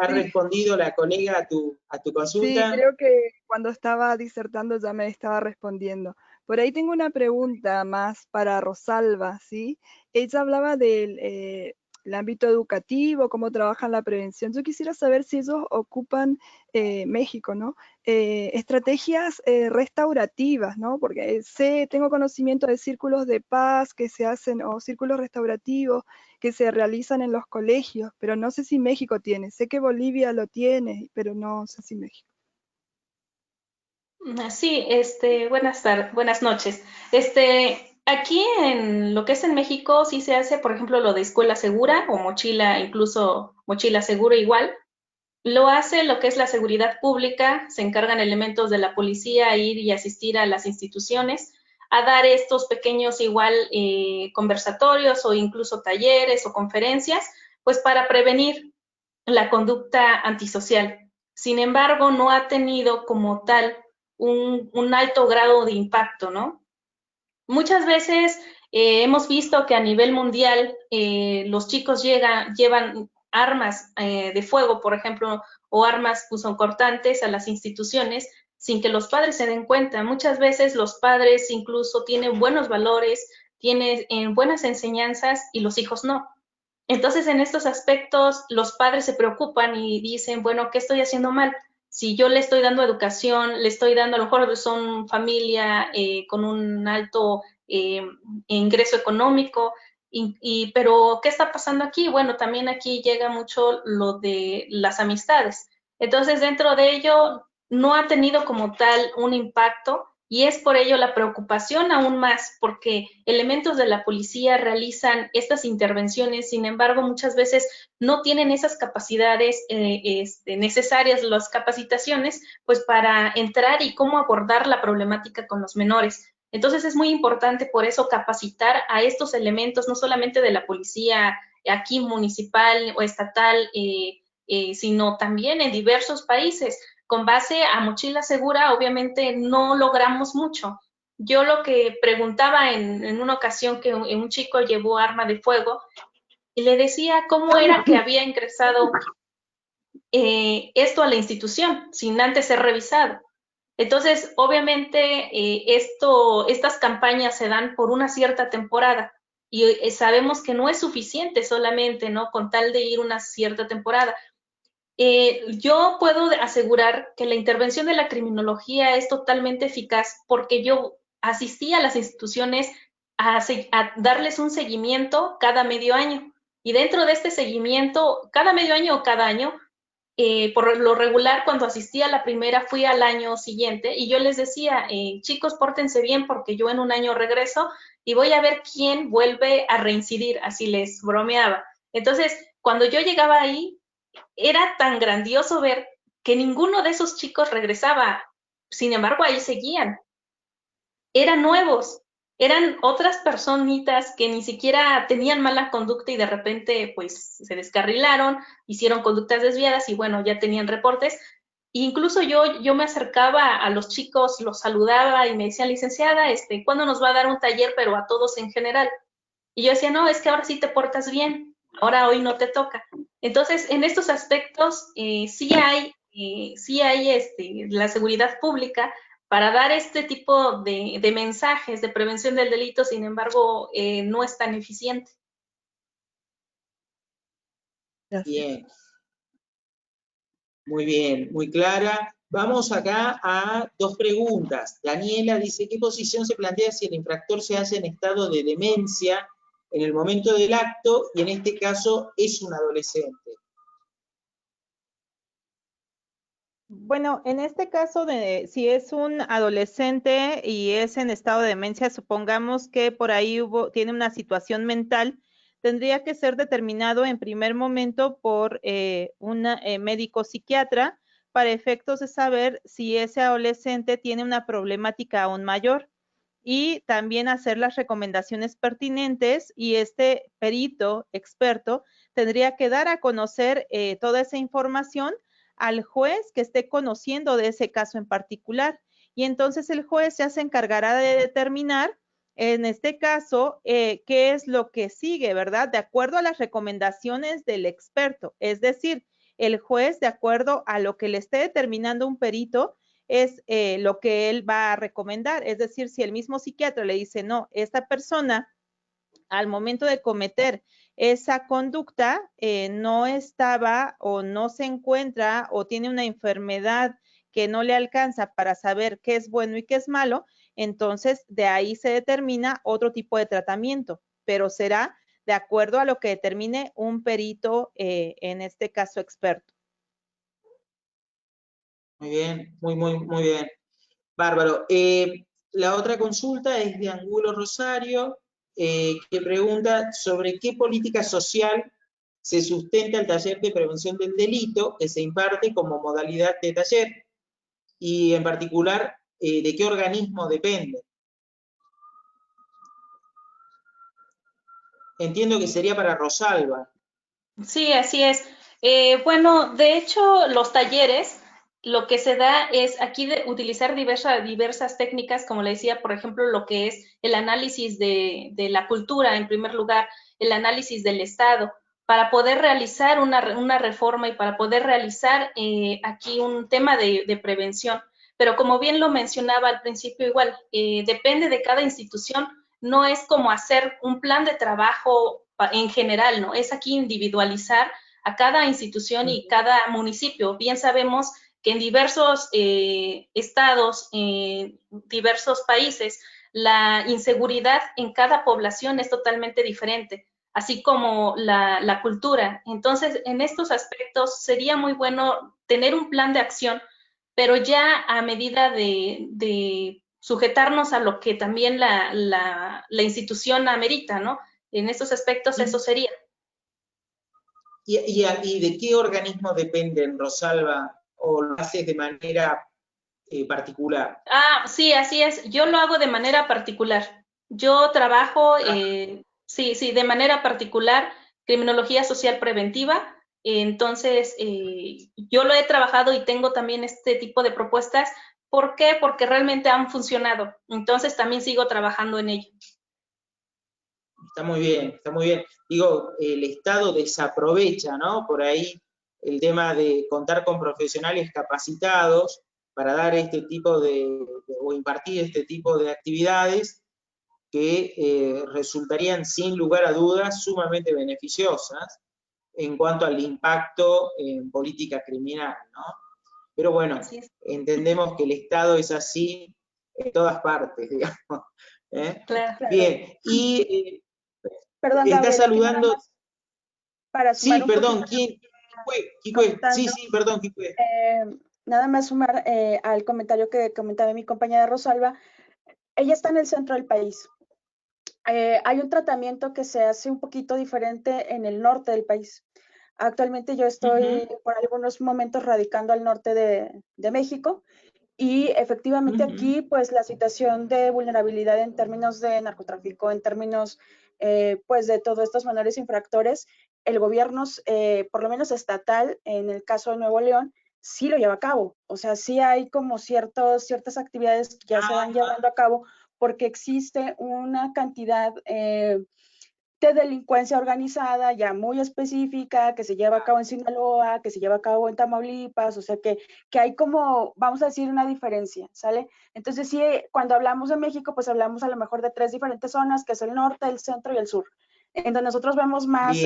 ¿ha respondido la colega a tu consulta? Sí, creo que cuando estaba disertando ya me estaba respondiendo. Por ahí tengo una pregunta más para Rosalba, ¿sí? Ella hablaba del el ámbito educativo, cómo trabajan la prevención. Yo quisiera saber si ellos ocupan, México, ¿no? Estrategias restaurativas, ¿no? Porque tengo conocimiento de círculos de paz que se hacen, o círculos restaurativos que se realizan en los colegios, pero no sé si México tiene. Sé que Bolivia lo tiene, pero no sé si México. Sí, buenas noches. Aquí en lo que es en México sí se hace, por ejemplo, lo de escuela segura o mochila, incluso mochila segura igual. Lo hace lo que es la seguridad pública, se encargan elementos de la policía a ir y asistir a las instituciones, a dar estos pequeños igual conversatorios o incluso talleres o conferencias, pues para prevenir la conducta antisocial. Sin embargo, no ha tenido como tal un alto grado de impacto, ¿no? Muchas veces hemos visto que a nivel mundial los chicos llevan armas de fuego, por ejemplo, o armas punzocortantes a las instituciones sin que los padres se den cuenta. Muchas veces los padres incluso tienen buenos valores, tienen buenas enseñanzas y los hijos no. Entonces, en estos aspectos, los padres se preocupan y dicen, bueno, ¿qué estoy haciendo mal? Si yo le estoy dando educación, le estoy dando, a lo mejor son familia con un alto ingreso económico, pero ¿qué está pasando aquí? Bueno, también aquí llega mucho lo de las amistades. Entonces, dentro de ello, no ha tenido como tal un impacto y es por ello la preocupación aún más, porque elementos de la policía realizan estas intervenciones, sin embargo, muchas veces no tienen esas capacidades necesarias, las capacitaciones, pues para entrar y cómo abordar la problemática con los menores. Entonces es muy importante por eso capacitar a estos elementos, no solamente de la policía aquí municipal o estatal, sino también en diversos países. Con base a mochila segura, obviamente no logramos mucho. Yo lo que preguntaba en una ocasión que un chico llevó arma de fuego y le decía cómo era que había ingresado esto a la institución sin antes ser revisado. Entonces, obviamente, estas campañas se dan por una cierta temporada y sabemos que no es suficiente solamente, ¿no? Con tal de ir una cierta temporada. Yo puedo asegurar que la intervención de la criminología es totalmente eficaz porque yo asistí a las instituciones a darles un seguimiento cada medio año. Y dentro de este seguimiento, cada medio año o cada año, por lo regular, cuando asistí a la primera, fui al año siguiente y yo les decía, chicos, pórtense bien porque yo en un año regreso y voy a ver quién vuelve a reincidir, así les bromeaba. Entonces, cuando yo llegaba ahí, era tan grandioso ver que ninguno de esos chicos regresaba. Sin embargo, ahí seguían. Eran nuevos, eran otras personitas que ni siquiera tenían mala conducta y de repente pues se descarrilaron, hicieron conductas desviadas y bueno, ya tenían reportes. Incluso yo me acercaba a los chicos, los saludaba y me decían, licenciada, ¿cuándo nos va a dar un taller, pero a todos en general? Y yo decía, no, es que ahora sí te portas bien, ahora hoy no te toca. Entonces, en estos aspectos sí hay la seguridad pública para dar este tipo de mensajes de prevención del delito, sin embargo, no es tan eficiente. Bien. Muy bien, muy clara. Vamos acá a dos preguntas. Daniela dice, ¿qué posición se plantea si el infractor se hace en estado de demencia en el momento del acto y en este caso es un adolescente? Bueno, en este caso si es un adolescente y es en estado de demencia, supongamos que por ahí tiene una situación mental, tendría que ser determinado en primer momento por un médico psiquiatra para efectos de saber si ese adolescente tiene una problemática aún mayor y también hacer las recomendaciones pertinentes, y este perito experto tendría que dar a conocer toda esa información al juez que esté conociendo de ese caso en particular, y entonces el juez ya se encargará de determinar en este caso qué es lo que sigue, ¿verdad? De acuerdo a las recomendaciones del experto, es decir, el juez, de acuerdo a lo que le esté determinando un perito, es lo que él va a recomendar. Es decir, si el mismo psiquiatra le dice, no, esta persona al momento de cometer esa conducta no estaba o no se encuentra o tiene una enfermedad que no le alcanza para saber qué es bueno y qué es malo, entonces de ahí se determina otro tipo de tratamiento, pero será de acuerdo a lo que determine un perito, en este caso experto. Muy bien, muy bien. Bárbaro. La otra consulta es de Angulo Rosario, que pregunta sobre qué política social se sustenta el taller de prevención del delito que se imparte como modalidad de taller y en particular de qué organismo depende. Entiendo que sería para Rosalba. Sí, así es. Bueno, de hecho, los talleres, lo que se da es aquí de utilizar diversas técnicas, como le decía, por ejemplo, lo que es el análisis de la cultura, en primer lugar, el análisis del Estado, para poder realizar una reforma y para poder realizar aquí un tema de prevención. Pero como bien lo mencionaba al principio, igual, depende de cada institución, no es como hacer un plan de trabajo en general, ¿no? Es aquí individualizar a cada institución y cada municipio. Bien sabemos que en diversos estados, diversos países, la inseguridad en cada población es totalmente diferente, así como la cultura. Entonces, en estos aspectos sería muy bueno tener un plan de acción, pero ya a medida de sujetarnos a lo que también la institución amerita, ¿no? En estos aspectos eso sería. ¿Y de qué organismo dependen, Rosalba? ¿O lo haces de manera particular? Ah, sí, así es. Yo lo hago de manera particular. Yo trabajo, sí, de manera particular, criminología social preventiva. Entonces, yo lo he trabajado y tengo también este tipo de propuestas. ¿Por qué? Porque realmente han funcionado. Entonces, también sigo trabajando en ello. Está muy bien, está muy bien. Digo, el Estado desaprovecha, ¿no? Por ahí el tema de contar con profesionales capacitados para dar este tipo o impartir este tipo de actividades que resultarían sin lugar a dudas sumamente beneficiosas en cuanto al impacto en política criminal, ¿no? Pero bueno, entendemos que el Estado es así en todas partes, digamos. Claro. Bien, y Perdón, está Gabriela, aquí nada saludando. más para sumar Sí, un perdón, poquito ¿quién fue? Sí, comentando. sí, perdón, ¿quién fue? Nada más sumar al comentario que comentaba mi compañera Rosalba. Ella está en el centro del país. Hay un tratamiento que se hace un poquito diferente en el norte del país. Actualmente yo estoy por algunos momentos radicando al norte de México, y efectivamente aquí pues la situación de vulnerabilidad en términos de narcotráfico, en términos pues de todos estos menores infractores, el gobierno, por lo menos estatal, en el caso de Nuevo León, sí lo lleva a cabo. O sea, sí hay como ciertas actividades que ya se van llevando a cabo porque existe una cantidad de delincuencia organizada ya muy específica, que se lleva a cabo en Sinaloa, que se lleva a cabo en Tamaulipas, o sea que hay como, vamos a decir, una diferencia, ¿sale? Entonces sí, cuando hablamos de México, pues hablamos a lo mejor de 3 diferentes zonas, que es el norte, el centro y el sur. En donde nosotros vemos más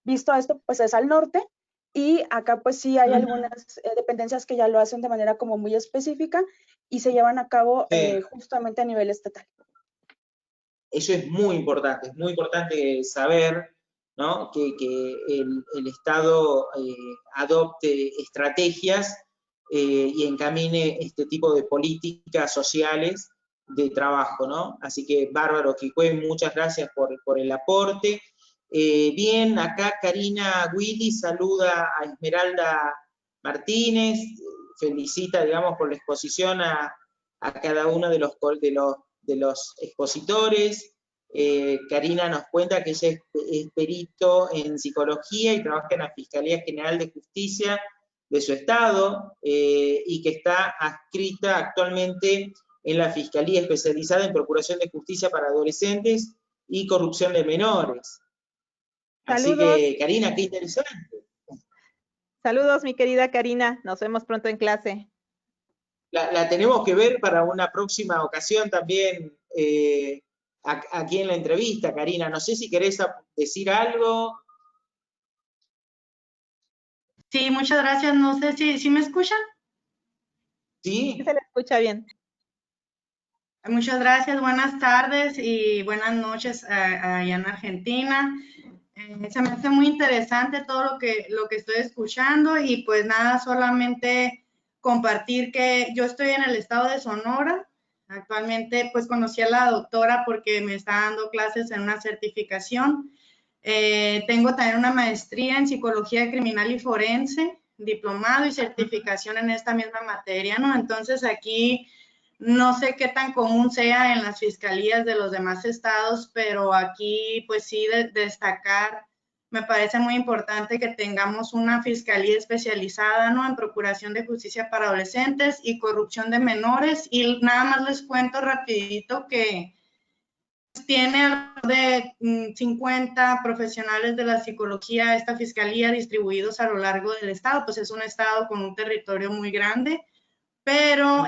visto esto, pues es al norte, y acá pues sí hay algunas dependencias que ya lo hacen de manera como muy específica y se llevan a cabo justamente a nivel estatal. Eso es muy importante saber, ¿no? Que el Estado adopte estrategias y encamine este tipo de políticas sociales de trabajo, ¿no? Así que bárbaro, Kikue, muchas gracias por el aporte. Bien, acá Karina Willy saluda a Esmeralda Martínez, felicita, digamos, por la exposición a cada uno de los expositores. Karina nos cuenta que ella es perito en psicología y trabaja en la Fiscalía General de Justicia de su estado y que está adscrita actualmente en la Fiscalía Especializada en Procuración de Justicia para Adolescentes y Corrupción de Menores. Saludos. Así que, Karina, qué interesante. Saludos, mi querida Karina. Nos vemos pronto en clase. La tenemos que ver para una próxima ocasión también aquí en la entrevista, Karina. No sé si querés decir algo. Sí, muchas gracias. No sé si me escuchan. Sí. Se le escucha bien. Muchas gracias, buenas tardes y buenas noches allá en Argentina. Se me hace muy interesante todo lo que estoy escuchando y pues nada, solamente compartir que yo estoy en el estado de Sonora. Actualmente pues conocí a la doctora porque me está dando clases en una certificación. Tengo también una maestría en psicología criminal y forense, diplomado y certificación en esta misma materia, ¿no? Entonces aquí no sé qué tan común sea en las fiscalías de los demás estados, pero aquí pues sí destacar, me parece muy importante que tengamos una fiscalía especializada, ¿no? En procuración de justicia para adolescentes y corrupción de menores. Y nada más les cuento rapidito que tiene alrededor de 50 profesionales de la psicología, esta fiscalía, distribuidos a lo largo del estado. Pues es un estado con un territorio muy grande, pero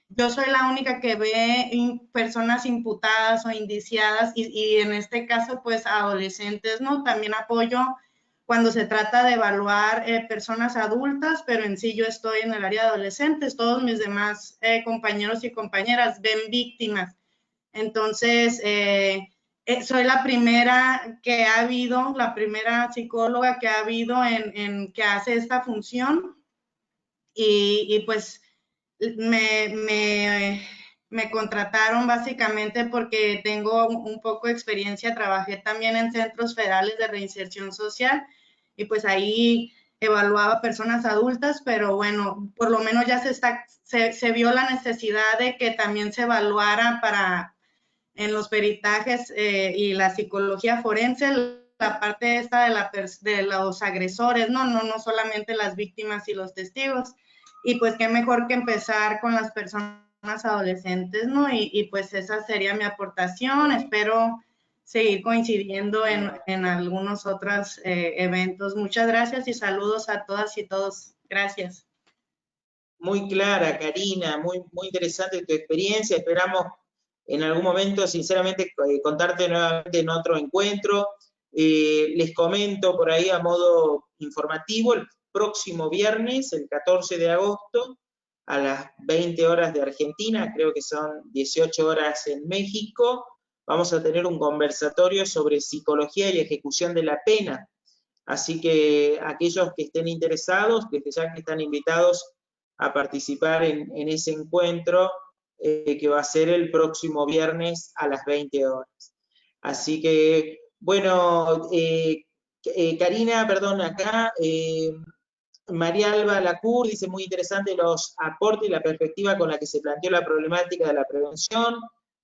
yo soy la única que ve personas imputadas o indiciadas y en este caso, pues, adolescentes, ¿no? También apoyo cuando se trata de evaluar personas adultas, pero en sí yo estoy en el área de adolescentes. Todos mis demás compañeros y compañeras ven víctimas. Entonces, soy la primera que ha habido, la primera psicóloga que ha habido que hace esta función y pues me contrataron básicamente porque tengo un poco de experiencia, trabajé también en centros federales de reinserción social y pues ahí evaluaba personas adultas, pero bueno, por lo menos ya se vio la necesidad de que también se evaluara en los peritajes y la psicología forense, la parte esta de los agresores, no solamente las víctimas y los testigos. Y pues qué mejor que empezar con las personas adolescentes, ¿no? Y pues esa sería mi aportación. Espero seguir coincidiendo en algunos otros eventos. Muchas gracias y saludos a todas y todos. Gracias. Muy clara, Karina, muy interesante tu experiencia. Esperamos en algún momento, sinceramente, contarte nuevamente en otro encuentro. Les comento por ahí a modo informativo, el próximo viernes, el 14 de agosto, a las 20 horas de Argentina, creo que son 18 horas en México, vamos a tener un conversatorio sobre psicología y ejecución de la pena. Así que aquellos que estén interesados, desde ya que están invitados a participar en ese encuentro, que va a ser el próximo viernes a las 20 horas. Así que, bueno, Karina, perdón, acá, María Alba Lacour dice, muy interesante los aportes y la perspectiva con la que se planteó la problemática de la prevención.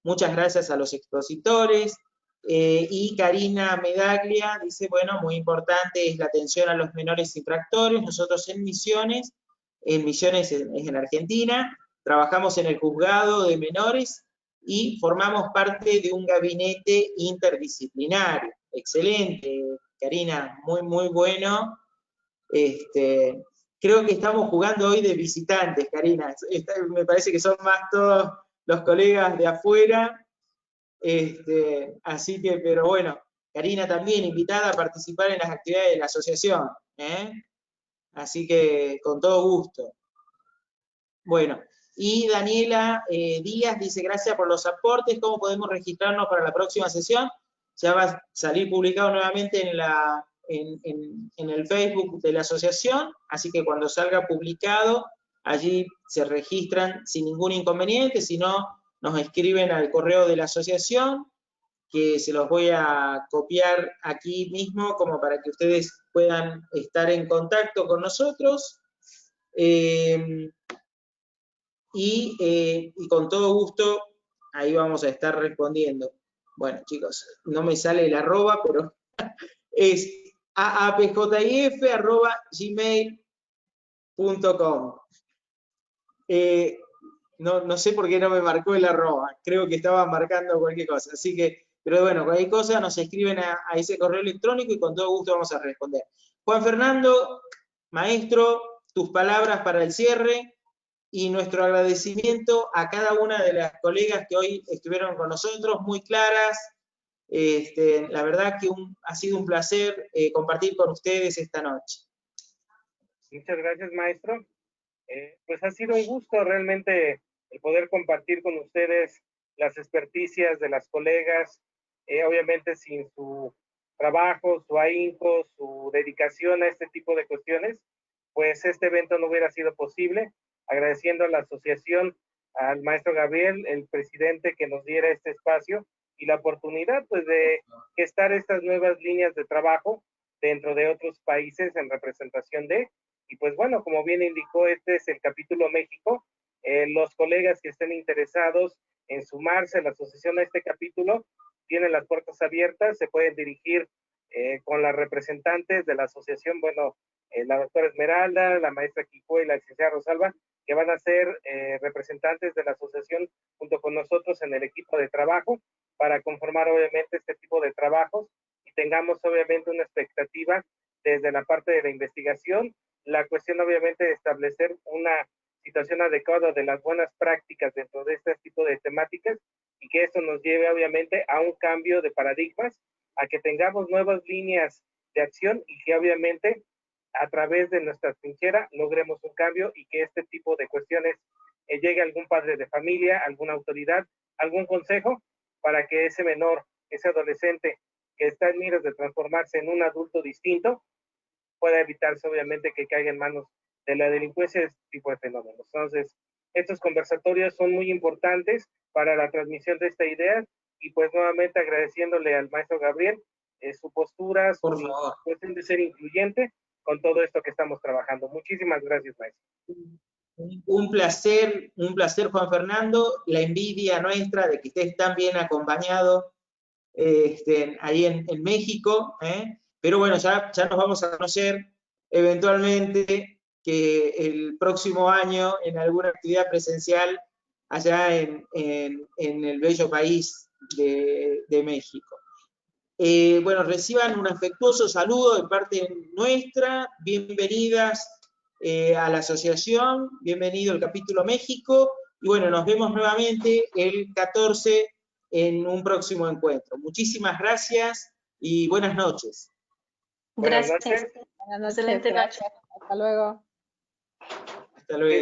Muchas gracias a los expositores. Y Karina Medaglia dice, bueno, muy importante es la atención a los menores infractores. Nosotros en Misiones es en Argentina, trabajamos en el juzgado de menores y formamos parte de un gabinete interdisciplinario. Excelente, Karina, muy bueno. Creo que estamos jugando hoy de visitantes, Karina. Me parece que son más todos los colegas de afuera. Así que, pero bueno, Karina también invitada a participar en las actividades de la asociación. Así que con todo gusto. Bueno, y Daniela Díaz dice, gracias por los aportes, ¿cómo podemos registrarnos para la próxima sesión? Ya va a salir publicado nuevamente en el Facebook de la asociación, así que cuando salga publicado, allí se registran sin ningún inconveniente, si no, nos escriben al correo de la asociación, que se los voy a copiar aquí mismo, como para que ustedes puedan estar en contacto con nosotros. Y con todo gusto, ahí vamos a estar respondiendo. Bueno, chicos, no me sale el arroba, pero es aapjif@gmail.com. No sé por qué no me marcó el arroba, creo que estaba marcando cualquier cosa, así que, pero bueno, cualquier cosa nos escriben a ese correo electrónico y con todo gusto vamos a responder. Juan Fernando, maestro, tus palabras para el cierre y nuestro agradecimiento a cada una de las colegas que hoy estuvieron con nosotros, muy claras. La verdad que ha sido un placer compartir con ustedes esta noche. Muchas gracias, maestro. Pues ha sido un gusto realmente el poder compartir con ustedes las experticias de las colegas, obviamente sin su trabajo, su ahínco, su dedicación a este tipo de cuestiones, pues este evento no hubiera sido posible. Agradeciendo a la asociación, al maestro Gabriel, el presidente, que nos diera este espacio y la oportunidad pues de gestar estas nuevas líneas de trabajo dentro de otros países en representación de. Y pues bueno, como bien indicó, este es el capítulo México. Los colegas que estén interesados en sumarse a la asociación a este capítulo tienen las puertas abiertas, se pueden dirigir con las representantes de la asociación, bueno, la doctora Esmeralda, la maestra Kiko y la licenciada Rosalba, que van a ser representantes de la asociación junto con nosotros en el equipo de trabajo para conformar obviamente este tipo de trabajos y tengamos obviamente una expectativa desde la parte de la investigación, la cuestión obviamente de establecer una situación adecuada de las buenas prácticas dentro de este tipo de temáticas y que esto nos lleve obviamente a un cambio de paradigmas, a que tengamos nuevas líneas de acción y que obviamente a través de nuestra trinchera logremos un cambio y que este tipo de cuestiones llegue a algún padre de familia, alguna autoridad, algún consejo para que ese menor, ese adolescente que está en miras de transformarse en un adulto distinto, pueda evitarse obviamente que caiga en manos de la delincuencia de este tipo de fenómenos. Entonces, estos conversatorios son muy importantes para la transmisión de esta idea y pues nuevamente agradeciéndole al maestro Gabriel su postura, su cuestión de ser incluyente con todo esto que estamos trabajando. Muchísimas gracias, maestro. Un placer, Juan Fernando, la envidia nuestra de que estés tan bien acompañado ahí en México, pero bueno, ya nos vamos a conocer eventualmente que el próximo año en alguna actividad presencial allá en el bello país de México. Bueno, reciban un afectuoso saludo de parte nuestra, bienvenidas a la asociación, bienvenido al capítulo México, y bueno, nos vemos nuevamente el 14 en un próximo encuentro. Muchísimas gracias y buenas noches. Gracias. Buenas noches. Buenas noches, Excelente noche. gracias. Hasta luego. Hasta luego.